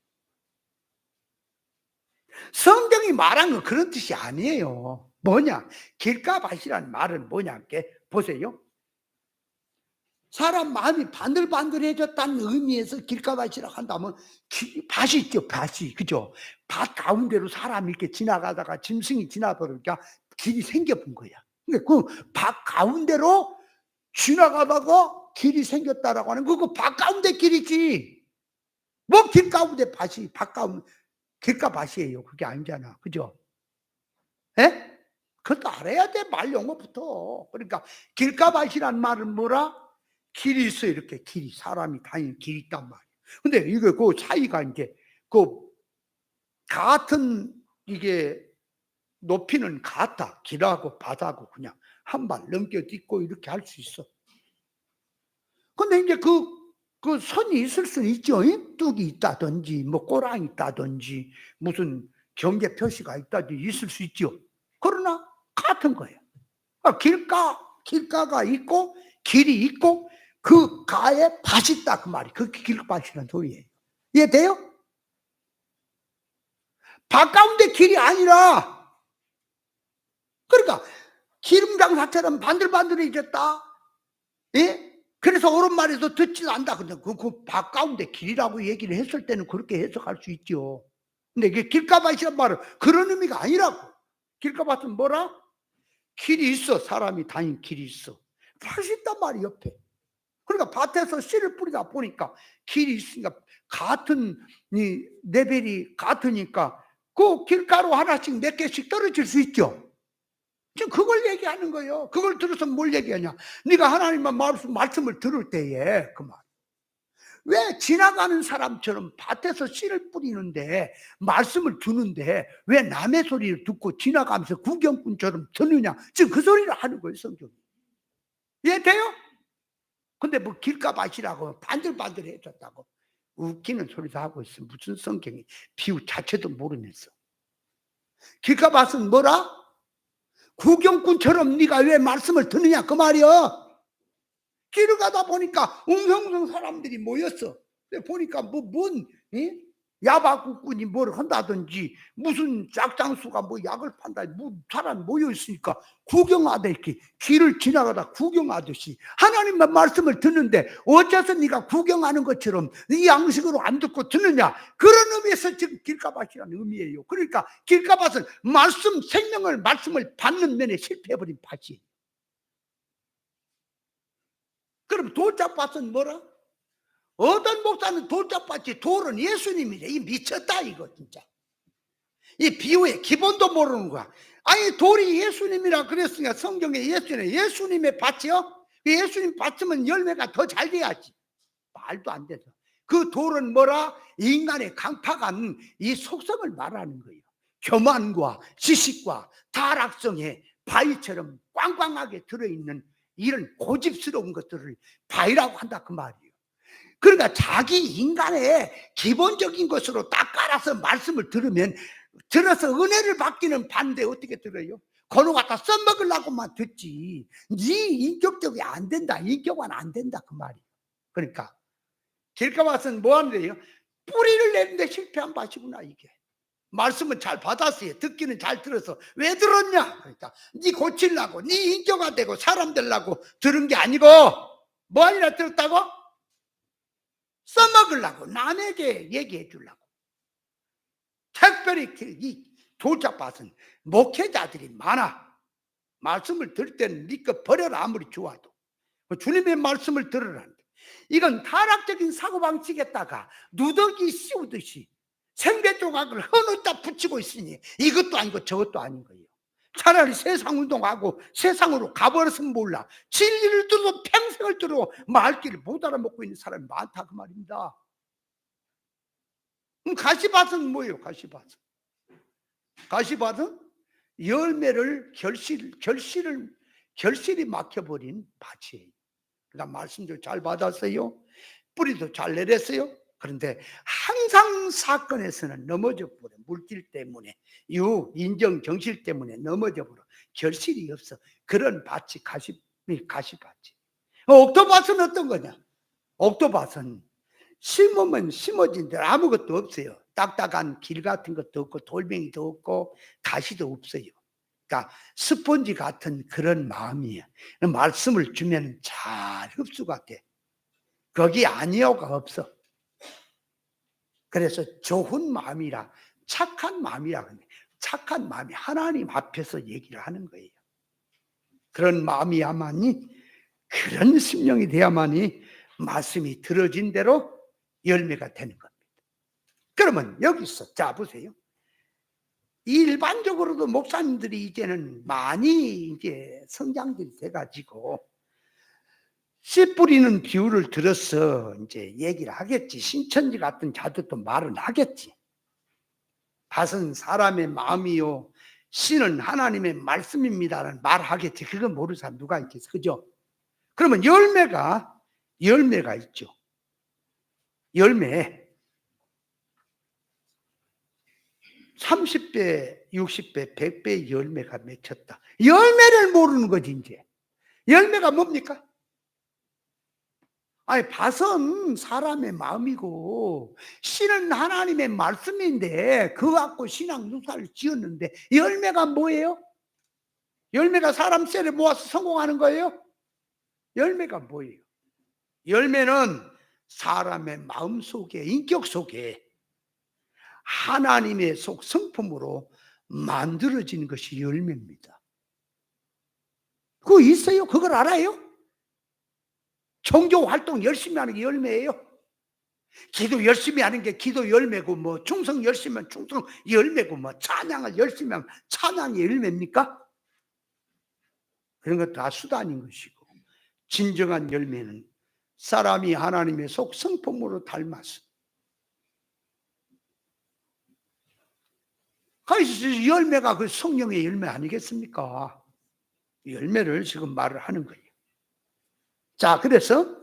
성경이 말한 건 그런 뜻이 아니에요. 뭐냐? 길가밭이라는 말은 뭐냐? 보세요. 사람 마음이 반들반들해졌다는 의미에서 길가밭이라고 한다면 밭이 있죠, 밭이. 그죠? 밭 가운데로 사람이 이렇게 지나가다가 짐승이 지나버리니까 길이 생겨본 거야. 근데 그 밭 가운데로 지나가다가 길이 생겼다라고 하는 그거 밭 가운데 길이지. 뭐 길 가운데 밭이, 밭 가운데 길가밭이에요. 그게 아니잖아. 그죠? 예? 그것도 알아야 돼, 말 용어부터. 그러니까 길가밭이란 말은 뭐라? 길이 있어. 이렇게 길이, 사람이 다니는 길이 있단 말이에요. 근데 이게 그 차이가 이제 그 같은 이게 높이는 같아. 길하고 밭하고 그냥 한 발 넘겨딛고 이렇게 할 수 있어. 근데 이제 그 선이 있을 수는 있죠. 뚝이 있다든지, 뭐 꼬랑이 있다든지, 무슨 경계 표시가 있다든지 있을 수 있죠. 그러나 같은 거예요. 길가가 있고, 길이 있고, 그 가에 밭이 있다. 그 말이. 그 길밭이라는 소리예요. 이해돼요? 밭 가운데 길이 아니라, 그러니까 기름장사처럼 반들반들해졌다. 예? 그래서 옳은 말에서 듣지도 않다. 근데 밭 가운데 길이라고 얘기를 했을 때는 그렇게 해석할 수 있죠. 근데 이게 길가밭이란 말은 그런 의미가 아니라고. 길가밭은 뭐라? 길이 있어. 사람이 다니는 길이 있어. 밭이 있단 말이 옆에. 그러니까 밭에서 씨를 뿌리다 보니까 길이 있으니까 같은 이 레벨이 같으니까 그 길가로 하나씩 몇 개씩 떨어질 수 있죠. 지금 그걸 얘기하는 거예요. 그걸 들어서 뭘 얘기하냐? 네가 하나님의 말씀을 들을 때에 그 말. 왜 지나가는 사람처럼 밭에서 씨를 뿌리는데 말씀을 주는데 왜 남의 소리를 듣고 지나가면서 구경꾼처럼 듣느냐? 지금 그 소리를 하는 거예요, 성경이. 이해돼요? 근데 뭐 길가밭이라고 반들반들해졌다고 웃기는 소리도 하고 있어. 무슨 성경이 비유 자체도 모르면서. 길가밭은 뭐라? 구경꾼처럼 네가 왜 말씀을 듣느냐 그 말이야. 길을 가다 보니까 웅성웅성 사람들이 모였어. 보니까 뭔 야박꾼이 뭘 한다든지 무슨 짝장수가 뭐 약을 판다, 뭐 사람 모여 있으니까 구경하다 이렇게 길을 지나가다 구경하듯이 하나님의 말씀을 듣는데 어째서 네가 구경하는 것처럼 이 양식으로 안 듣고 듣느냐? 그런 의미에서 지금 길가밭이라는 의미예요. 그러니까 길가밭은 말씀을 받는 면에 실패해버린 밭이. 그럼 돌짝밭은 뭐라? 어떤 목사는 돌짝밭이 돌은 예수님이래. 이 미쳤다 이거 진짜. 이 비유의 기본도 모르는 거야. 아니 돌이 예수님이라 그랬으니까 성경에 예수님의 밭이요? 예수님 밭이면 열매가 더 잘 돼야지. 말도 안 되죠. 그 돌은 뭐라? 인간의 강팍한 이 속성을 말하는 거예요. 교만과 지식과 타락성의 바위처럼 꽝꽝하게 들어있는 이런 고집스러운 것들을 바위라고 한다 그 말이에요. 그러니까 자기 인간의 기본적인 것으로 딱 깔아서 말씀을 들어서 은혜를 받기는 반대 어떻게 들어요? 그거 갖다 써먹으려고만 듣지. 네 인격적이 안 된다. 인격은 안 된다 그 말이에요. 그러니까 길가밭은 뭐 하는데요? 뿌리를 내는데 실패한 밭이구나 이게. 말씀은 잘 받았어요. 듣기는 잘 들어서. 왜 들었냐? 그러니까 네 고치려고, 네 인격화 되고 사람 되려고 들은 게 아니고 뭐 아니라 들었다고? 써먹으려고, 남에게 얘기해 주려고. 특별히 이 돌짝밭은 목회자들이 많아. 말씀을 들을 때는 네 거 버려라, 아무리 좋아도. 주님의 말씀을 들으라는데, 이건 타락적인 사고방식에다가 누더기 씌우듯이 생배 조각을 헌어다 붙이고 있으니 이것도 아니고 저것도 아닌 거예요. 차라리 세상 운동하고 세상으로 가버렸으면 몰라. 진리를 들어도 평생을 들어 말귀를 못 알아먹고 있는 사람이 많다, 그 말입니다. 그럼 가시밭은 뭐예요? 가시밭은 열매를 결실이 막혀버린 밭이에요. 그러니까 말씀도 잘 받았어요. 뿌리도 잘 내렸어요. 그런데 항상 사건에서는 넘어져 버려. 물질 때문에, 인정, 정실 때문에 넘어져 버려. 결실이 없어. 그런 밭이 가시밭이. 옥토밭은 어떤 거냐? 옥토밭은 심으면 심어진 데 아무것도 없어요. 딱딱한 길 같은 것도 없고 돌멩이도 없고 가시도 없어요. 그러니까 스펀지 같은 그런 마음이에요. 말씀을 주면 잘 흡수가 돼. 거기 아니오가 없어. 그래서 좋은 마음이라, 착한 마음이라 그러는데, 착한 마음이 하나님 앞에서 얘기를 하는 거예요. 그런 마음이야만이, 그런 심령이 돼야만이 말씀이 들어진 대로 열매가 되는 겁니다. 그러면 여기서 자 보세요. 일반적으로도 목사님들이 이제는 많이 이제 성장들이 돼가지고 씨 뿌리는 비유를 들어서 이제 얘기를 하겠지. 신천지 같은 자들도 말은 하겠지. 밭은 사람의 마음이요, 씨는 하나님의 말씀입니다라는 말 하겠지. 그건 모르는 사람 누가 있겠어, 그죠? 그러면 열매가 있죠. 열매 30배, 60배, 100배 열매가 맺혔다. 열매를 모르는 거지 이제. 열매가 뭡니까? 아니, 밭은 사람의 마음이고 씨는 하나님의 말씀인데 그거 갖고 신앙 농사를 지었는데 열매가 뭐예요? 열매가 사람 쇠를 모아서 성공하는 거예요? 열매가 뭐예요? 열매는 사람의 마음 속에, 인격 속에 하나님의 성품으로 만들어지는 것이 열매입니다. 그거 있어요? 그걸 알아요? 종교 활동 열심히 하는 게 열매예요. 기도 열심히 하는 게 기도 열매고, 뭐 충성 열심히 하면 충성 열매고, 뭐 찬양을 열심히 하면 찬양이 열매입니까? 그런 것도 다 수단인 것이고, 진정한 열매는 사람이 하나님의 성품으로 닮았어. 그래서 열매가 그 성령의 열매 아니겠습니까? 열매를 지금 말을 하는 거예요. 자, 그래서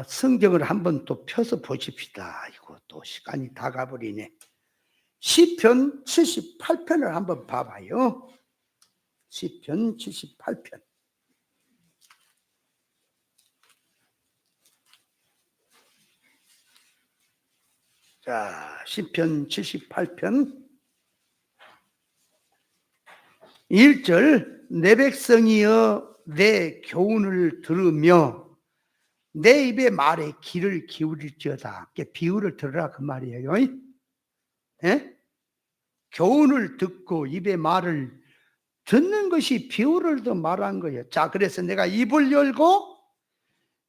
성경을 한번 또 펴서 보십시다. 이거 또 시간이 다 가버리네. 시편 78편을 한번 봐봐요. 시편 78편. 자, 시편 78편 1절, 내 백성이여 내 교훈을 들으며 내 입의 말에 귀를 기울일지어다. 비유를 들으라 그 말이에요. 예? 교훈을 듣고 입의 말을 듣는 것이 비유를 더 말한 거예요. 자, 그래서 내가 입을 열고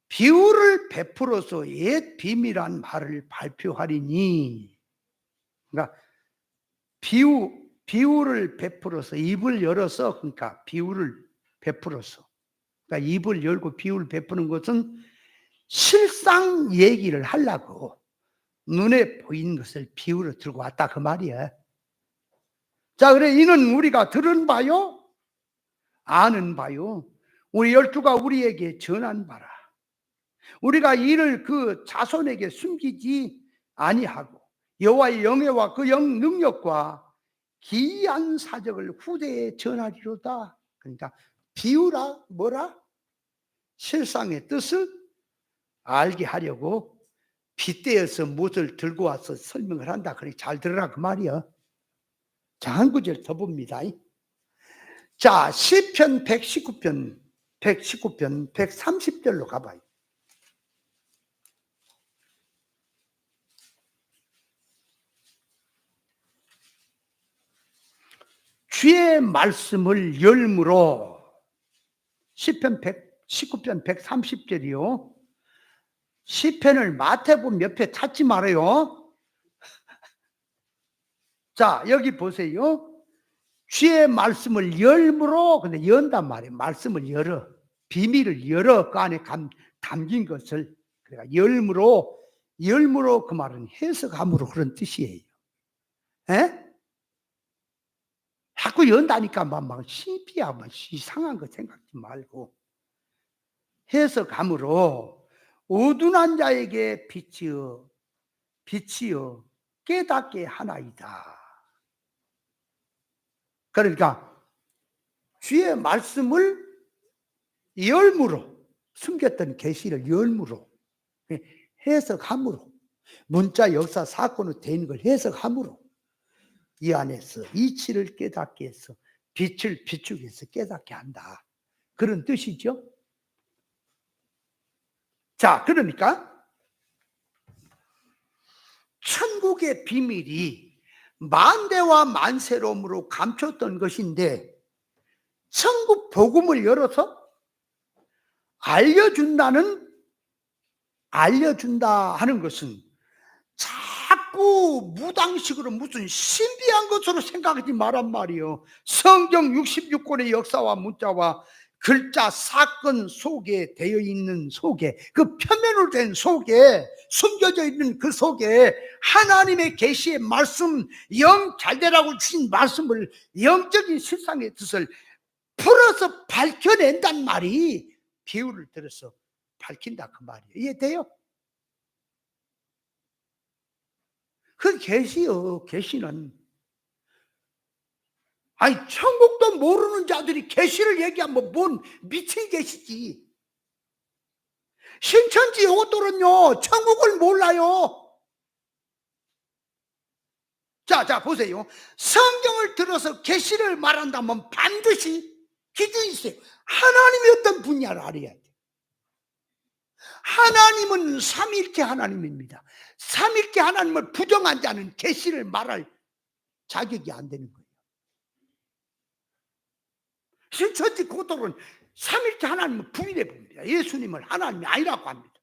비유를 베풀어서 옛 비밀한 말을 발표하리니. 그러니까 비유를 베풀어서, 입을 열어서, 그러니까 비유를 베풀어서, 그러니까 입을 열고 비유를 베푸는 것은 실상 얘기를 하려고 눈에 보이는 것을 비유로 들고 왔다 그 말이야. 자, 그래, 이는 우리가 들은 바요, 아는 바요, 우리 열두가 우리에게 전한 바라. 우리가 이를 그 자손에게 숨기지 아니하고 여호와의 영예와 그 영 능력과 기이한 사적을 후대에 전하리로다. 그러니까 비유라 뭐라? 실상의 뜻을 알게 하려고 빗대어서 무엇을 들고 와서 설명을 한다. 그래 잘 들으라 그 말이야. 자, 한 구절 더 봅니다. 자, 시편 119편 130절로 가봐요. 주의 말씀을 열무로, 시편 119편 130절이요. 시편을 마태복음 옆에 찾지 말아요. 자, 여기 보세요. 주의 말씀을 열무로, 근데 연단 말이에요. 말씀을 열어, 비밀을 열어, 그 안에 담긴 것을. 그러니까 열무로 그 말은 해석함으로 그런 뜻이에요. 에? 자꾸 연다니까 막 신비야, 막 이상한 거 생각지 말고 해석함으로 어둔한 자에게 빛이여 깨닫게 하나이다. 그러니까 주의 말씀을 열무로, 숨겼던 계시를 열무로 해석함으로, 문자 역사 사건으로 되는 걸 해석함으로 이 안에서 이치를 깨닫게 해서 빛을 비추게 해서 깨닫게 한다. 그런 뜻이죠. 자, 그러니까 천국의 비밀이 만대와 만세롬으로 감췄던 것인데 천국 복음을 열어서 알려준다 하는 것은 자꾸 무당식으로 무슨 신비한 것으로 생각하지 말란 말이요. 성경 66권의 역사와 문자와 글자 사건 속에 되어 있는 속에, 그 표면으로 된 속에, 숨겨져 있는 그 속에 하나님의 계시의 말씀, 영 잘되라고 주신 말씀을, 영적인 실상의 뜻을 풀어서 밝혀낸단 말이, 비유를 들어서 밝힌다 그 말이에요. 이해돼요? 그 계시요. 계시는, 아니 천국도 모르는 자들이 계시를 얘기하면 뭔 미친 계시지. 신천지 요것들은요 천국을 몰라요. 자 보세요. 성경을 들어서 계시를 말한다면 반드시 기준이 있어요. 하나님이 어떤 분야를 알아야 돼. 하나님은 삼위일체 하나님입니다. 삼위일체 하나님을 부정한 자는 계시를 말할 자격이 안 되는 거예요. 신천지 고도는 삼위일체 하나님을 부인해 봅니다. 예수님을 하나님이 아니라고 합니다.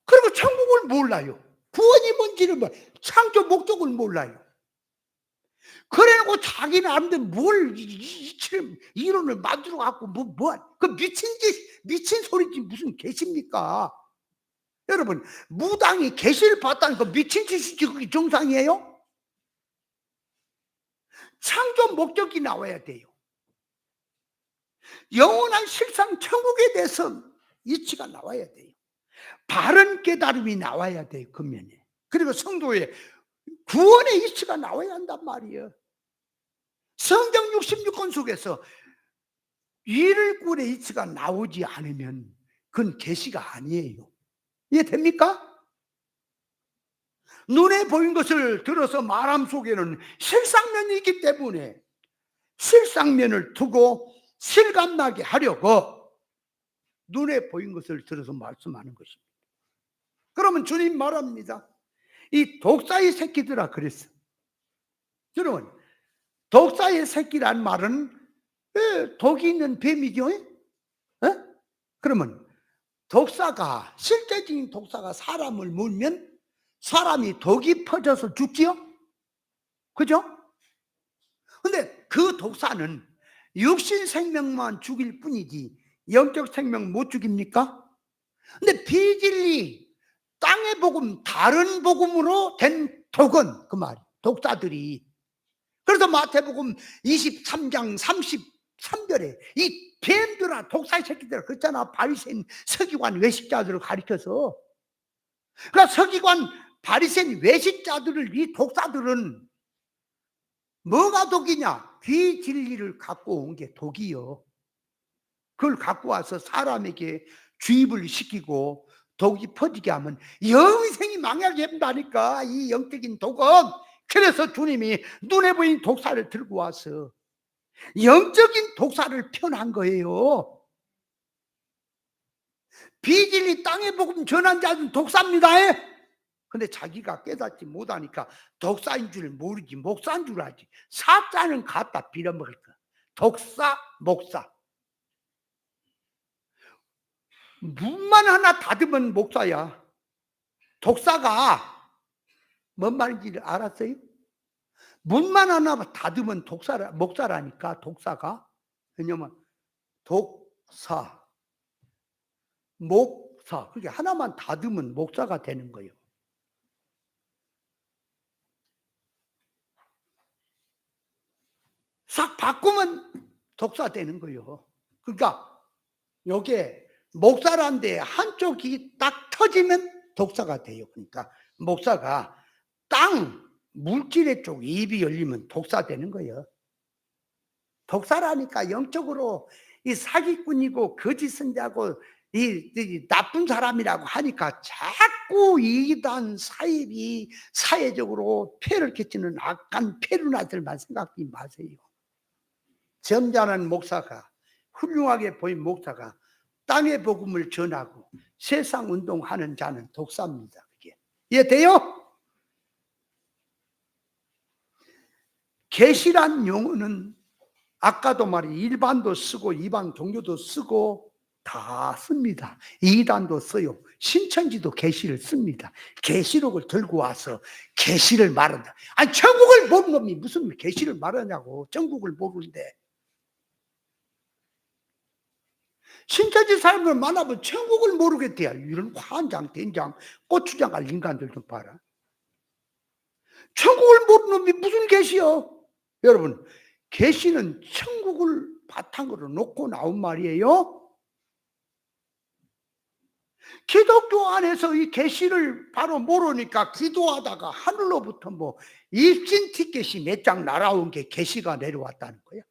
그리고 천국을 몰라요. 구원이 뭔지를 창조 목적을 몰라요. 그래놓고 자기 나름대로 뭘 이론을 만들어 갖고 그 미친 소리지 무슨 계십니까? 여러분, 무당이 계시를 봤다니까 미친 짓이지 그게 정상이에요? 창조 목적이 나와야 돼요. 영원한 실상 천국에 대해서 이치가 나와야 돼요. 바른 깨달음이 나와야 돼요. 그 면에. 그리고 성도의 구원의 이치가 나와야 한단 말이에요. 성경 66권 속에서 일꾼의 이치가 나오지 않으면 그건 계시가 아니에요. 이해됩니까? 눈에 보인 것을 들어서 말함 속에는 실상면이 있기 때문에 실상면을 두고 실감나게 하려고 눈에 보인 것을 들어서 말씀하는 것입니다. 그러면 주님 말합니다. 이 독사의 새끼들아 그랬어. 여러분, 독사의 새끼란 말은 독이 있는 뱀이죠. 그러면 독사가, 실제적인 독사가 사람을 물면 사람이 독이 퍼져서 죽지요? 그죠? 근데 그 독사는 육신 생명만 죽일 뿐이지 영적 생명 못 죽입니까? 근데 비진리 땅의 복음, 다른 복음으로 된 독은 그 말, 독사들이. 그래서 마태복음 23장 33절에 이 뱀들아, 독사의 새끼들아 그랬잖아. 바리새인, 서기관, 외식자들을 가리켜서. 그러니까 서기관, 바리새인, 외식자들을, 이 독사들은 뭐가 독이냐? 비진리를 갖고 온 게 독이요. 그걸 갖고 와서 사람에게 주입을 시키고 독이 퍼지게 하면 영생이 망하게 한다니까, 이 영적인 독은. 그래서 주님이 눈에 보이는 독사를 들고 와서 영적인 독사를 편한 거예요. 비진리 땅의 복음 전한 자는 독사입니다. 근데 자기가 깨닫지 못하니까 독사인 줄 모르지, 목사인 줄 알지. 사자는 갖다 빌어먹을 거. 독사, 목사. 문만 하나 닫으면 목사야. 독사가 뭔 말인지 알았어요? 문만 하나 닫으면 목사라니까, 독사가. 왜냐면 독사, 목사. 그게 하나만 닫으면 목사가 되는 거예요. 싹 바꾸면 독사 되는 거예요. 그러니까 요게 목사란데 한쪽이 딱 터지면 독사가 돼요. 그러니까 목사가 땅 물질의 쪽 입이 열리면 독사 되는 거예요. 독사라니까 영적으로 이 사기꾼이고 거짓 선자고 이 나쁜 사람이라고 하니까 자꾸 이단 사입이 사회적으로 폐를 끼치는 악한 페루나들만 생각하지 마세요. 점잖은 목사가, 훌륭하게 보인 목사가 땅의 복음을 전하고 세상 운동하는 자는 독사입니다. 그게 이해돼요? 계시란 용어는 아까도 말이 일반도 쓰고 이방 종교도 쓰고 다 씁니다. 이단도 써요. 신천지도 계시를 씁니다. 계시록을 들고 와서 계시를 말한다. 아니 천국을 모르는 놈이 무슨 계시를 말하냐고. 천국을 모르는데. 신천지 사람들 만나면 천국을 모르겠대요. 이런 환장, 된장, 고추장 할 인간들 좀 봐라. 천국을 모르는 놈이 무슨 계시요? 여러분, 계시는 천국을 바탕으로 놓고 나온 말이에요. 기독교 안에서 이 계시를 바로 모르니까 기도하다가 하늘로부터 뭐 입신 티켓이 몇 장 날아온 게 계시가 내려왔다는 거야.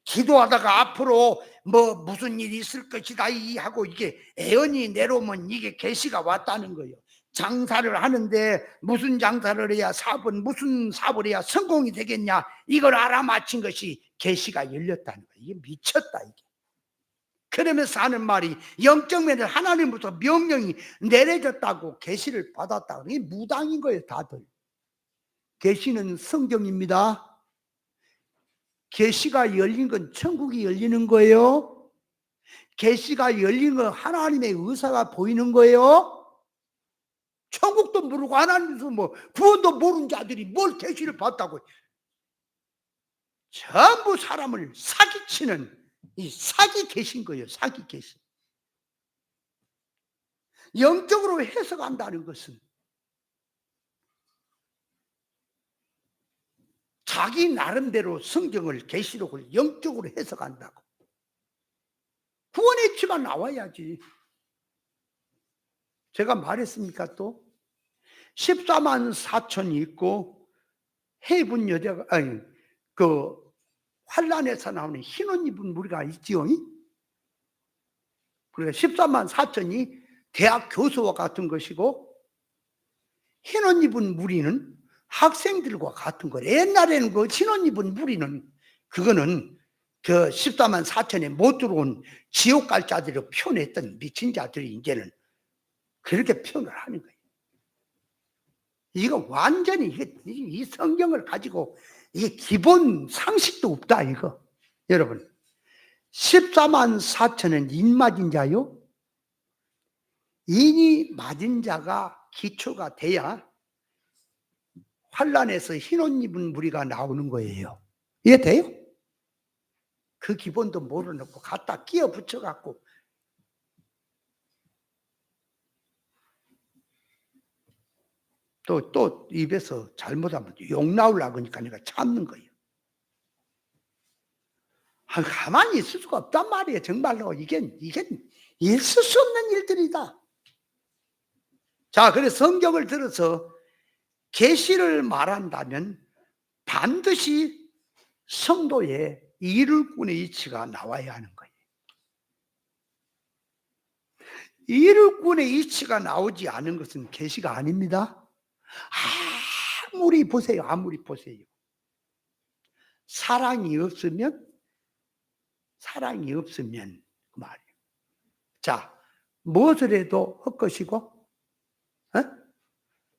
기도하다가 앞으로 뭐 무슨 일이 있을 것이다 이 하고 이게 애언이 내려오면 이게 계시가 왔다는 거예요. 장사를 하는데 무슨 장사를 해야 사업은 무슨 사업을 해야 성공이 되겠냐, 이걸 알아맞힌 것이 계시가 열렸다는 거예요. 이게 미쳤다 이게. 그러면서 하는 말이 영적 면에서 하나님부터 명령이 내려졌다고 계시를 받았다고. 이게 무당인 거예요 다들. 계시는 성경입니다. 계시가 열린 건 천국이 열리는 거예요. 계시가 열린 건 하나님의 의사가 보이는 거예요. 천국도 모르고 하나님도 뭐 구원도 모르는 자들이 뭘 계시를 봤다고. 전부 사람을 사기치는 이 사기 계신 거예요. 사기 계신. 영적으로 해석한다는 것은 자기 나름대로 성경을 계시록을 영적으로 해석한다고. 구원의 이치가 나와야지. 제가 말했습니까 또? 14만 4천이 있고 해분 여자가 아니 그 환란에서 나오는 흰옷 입은 무리가 있지요. 그러니까 14만 4천이 대학 교수와 같은 것이고 흰옷 입은 무리는 학생들과 같은 거래. 옛날에는 그 흰옷 입은 무리는 그거는 그 14만 4천에 못 들어온 지옥 갈 자들을 표현했던 미친 자들이 이제는 그렇게 표현을 하는 거예요. 이거 완전히 이 성경을 가지고 이게 기본 상식도 없다 이거. 여러분 14만 4천은 인 맞은 자요. 인이 맞은 자가 기초가 돼야 환란에서 흰옷 입은 무리가 나오는 거예요. 이해돼요? 그 기본도 모르놓고 갖다 끼워 붙여갖고 또 입에서 잘못하면 욕 나오려고 하니까 내가 참는 거예요. 가만히 있을 수가 없단 말이에요. 정말로 이게 있을 수 없는 일들이다. 자, 그래서 성경을 들어서 계시를 말한다면 반드시 성도의 이룰꾼의 이치가 나와야 하는 거예요. 일꾼의 이치가 나오지 않은 것은 계시가 아닙니다. 아무리 보세요. 사랑이 없으면 그 말이에요. 자, 무엇을 해도 헛것이고, 어?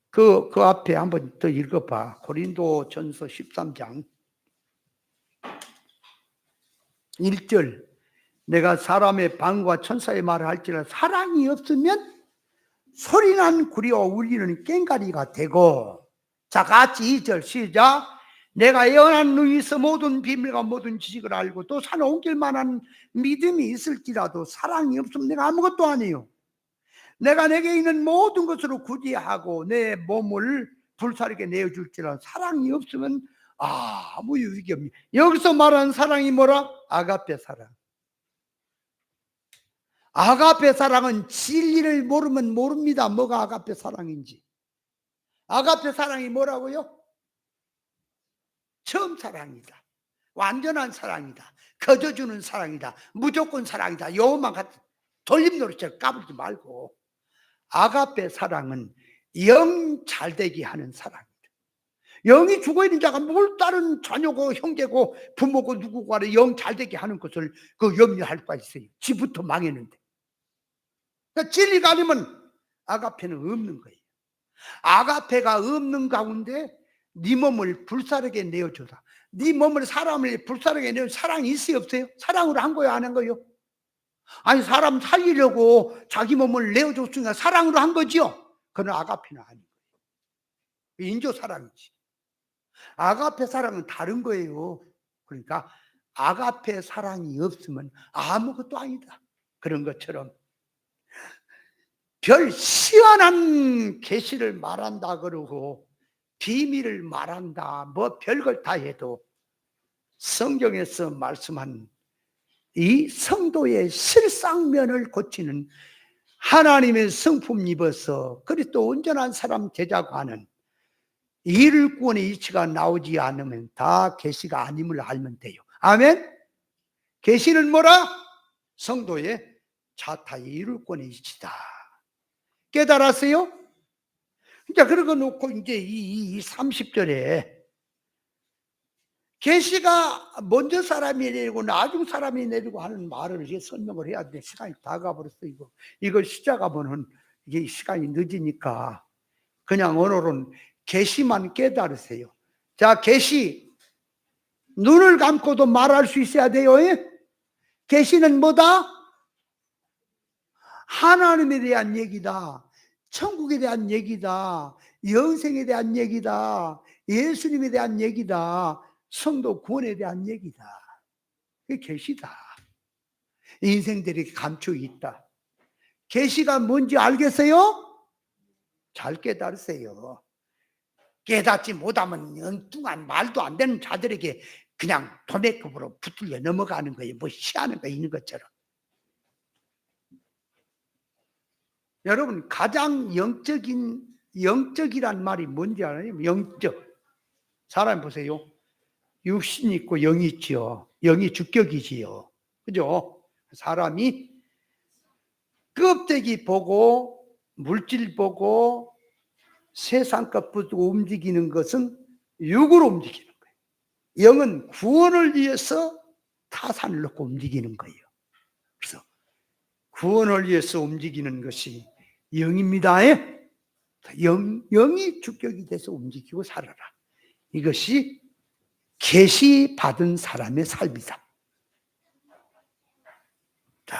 그 앞에 한번 더 읽어봐. 고린도전서 13장 1절. 내가 사람의 방과 천사의 말을 할지라도 사랑이 없으면 소리난 구리와 울리는 꽹과리가 되고. 자, 같이 2절 시작. 내가 영원한 누이서 모든 비밀과 모든 지식을 알고 또 산 옮길 만한 믿음이 있을지라도 사랑이 없으면 내가 아무것도 아니에요. 내가 내게 있는 모든 것으로 구제하고 내 몸을 불사르게 내어줄지라도 사랑이 없으면 아무 유익이 없니. 여기서 말하는 사랑이 뭐라? 아가페 사랑. 아가페 사랑은 진리를 모르면 모릅니다. 뭐가 아가페 사랑인지. 아가페 사랑이 뭐라고요? 처음 사랑이다. 완전한 사랑이다. 거저주는 사랑이다. 무조건 사랑이다. 요것만 같은 돌림노릇처럼 까불지 말고, 아가페 사랑은 영 잘되게 하는 사랑이다. 영이 죽어있는 자가 뭘 다른 자녀고 형제고 부모고 누구고 하는 영 잘되게 하는 것을 그 염려할 수가 있어요. 지부터 망했는데. 그러니까 진리가 아니면 아가페는 없는 거예요. 아가페가 없는 가운데 네 몸을 불사르게 내어줘라. 네 몸을 사람을 불사르게 내어. 사랑이 있어요 없어요? 사랑으로 한 거예요 안 한 거예요? 아니, 사람 살리려고 자기 몸을 내어줬으니까 사랑으로 한 거죠. 그건 아가페는 아닌 거예요. 인조 사랑이지. 아가페 사랑은 다른 거예요. 그러니까 아가페 사랑이 없으면 아무것도 아니다. 그런 것처럼 별 시원한 계시를 말한다 그러고 비밀을 말한다 뭐 별걸 다 해도 성경에서 말씀한 이 성도의 실상면을 고치는 하나님의 성품 입어서 그리스도 온전한 사람 되자고 하는 일꾼의 이치가 나오지 않으면 다 계시가 아님을 알면 돼요. 아멘. 계시는 뭐라? 성도의 자타의 일꾼의 이치다. 깨달았어요? 자, 그러고 놓고 이제 이 30절에 계시가 먼저 사람이 내리고 나중 사람이 내리고 하는 말을 이제 설명을 해야 돼. 시간이 다 가버렸어. 이걸 시작하면은 이게 시간이 늦으니까 그냥 오늘은 계시만 깨달으세요. 자, 계시 눈을 감고도 말할 수 있어야 돼요. 계시는 뭐다? 하나님에 대한 얘기다. 천국에 대한 얘기다. 영생에 대한 얘기다. 예수님에 대한 얘기다. 성도 구원에 대한 얘기다. 그게 계시다. 인생들이 감추어 있다. 계시가 뭔지 알겠어요? 잘 깨달으세요. 깨닫지 못하면 엉뚱한 말도 안 되는 자들에게 그냥 도매급으로 붙들려 넘어가는 거예요. 뭐 희한한 거 있는 것처럼. 여러분, 가장 영적이란 말이 뭔지 알아요? 영적. 사람 보세요. 육신이 있고 영이 있지요. 영이 주격이지요. 그죠? 사람이 껍데기 보고 물질 보고 세상 것 보고 움직이는 것은 육으로 움직이는 거예요. 영은 구원을 위해서 타산을 놓고 움직이는 거예요. 그래서 구원을 위해서 움직이는 것이 영입니다. 영이 주격이 돼서 움직이고 살아라. 이것이 계시 받은 사람의 삶이다. 자,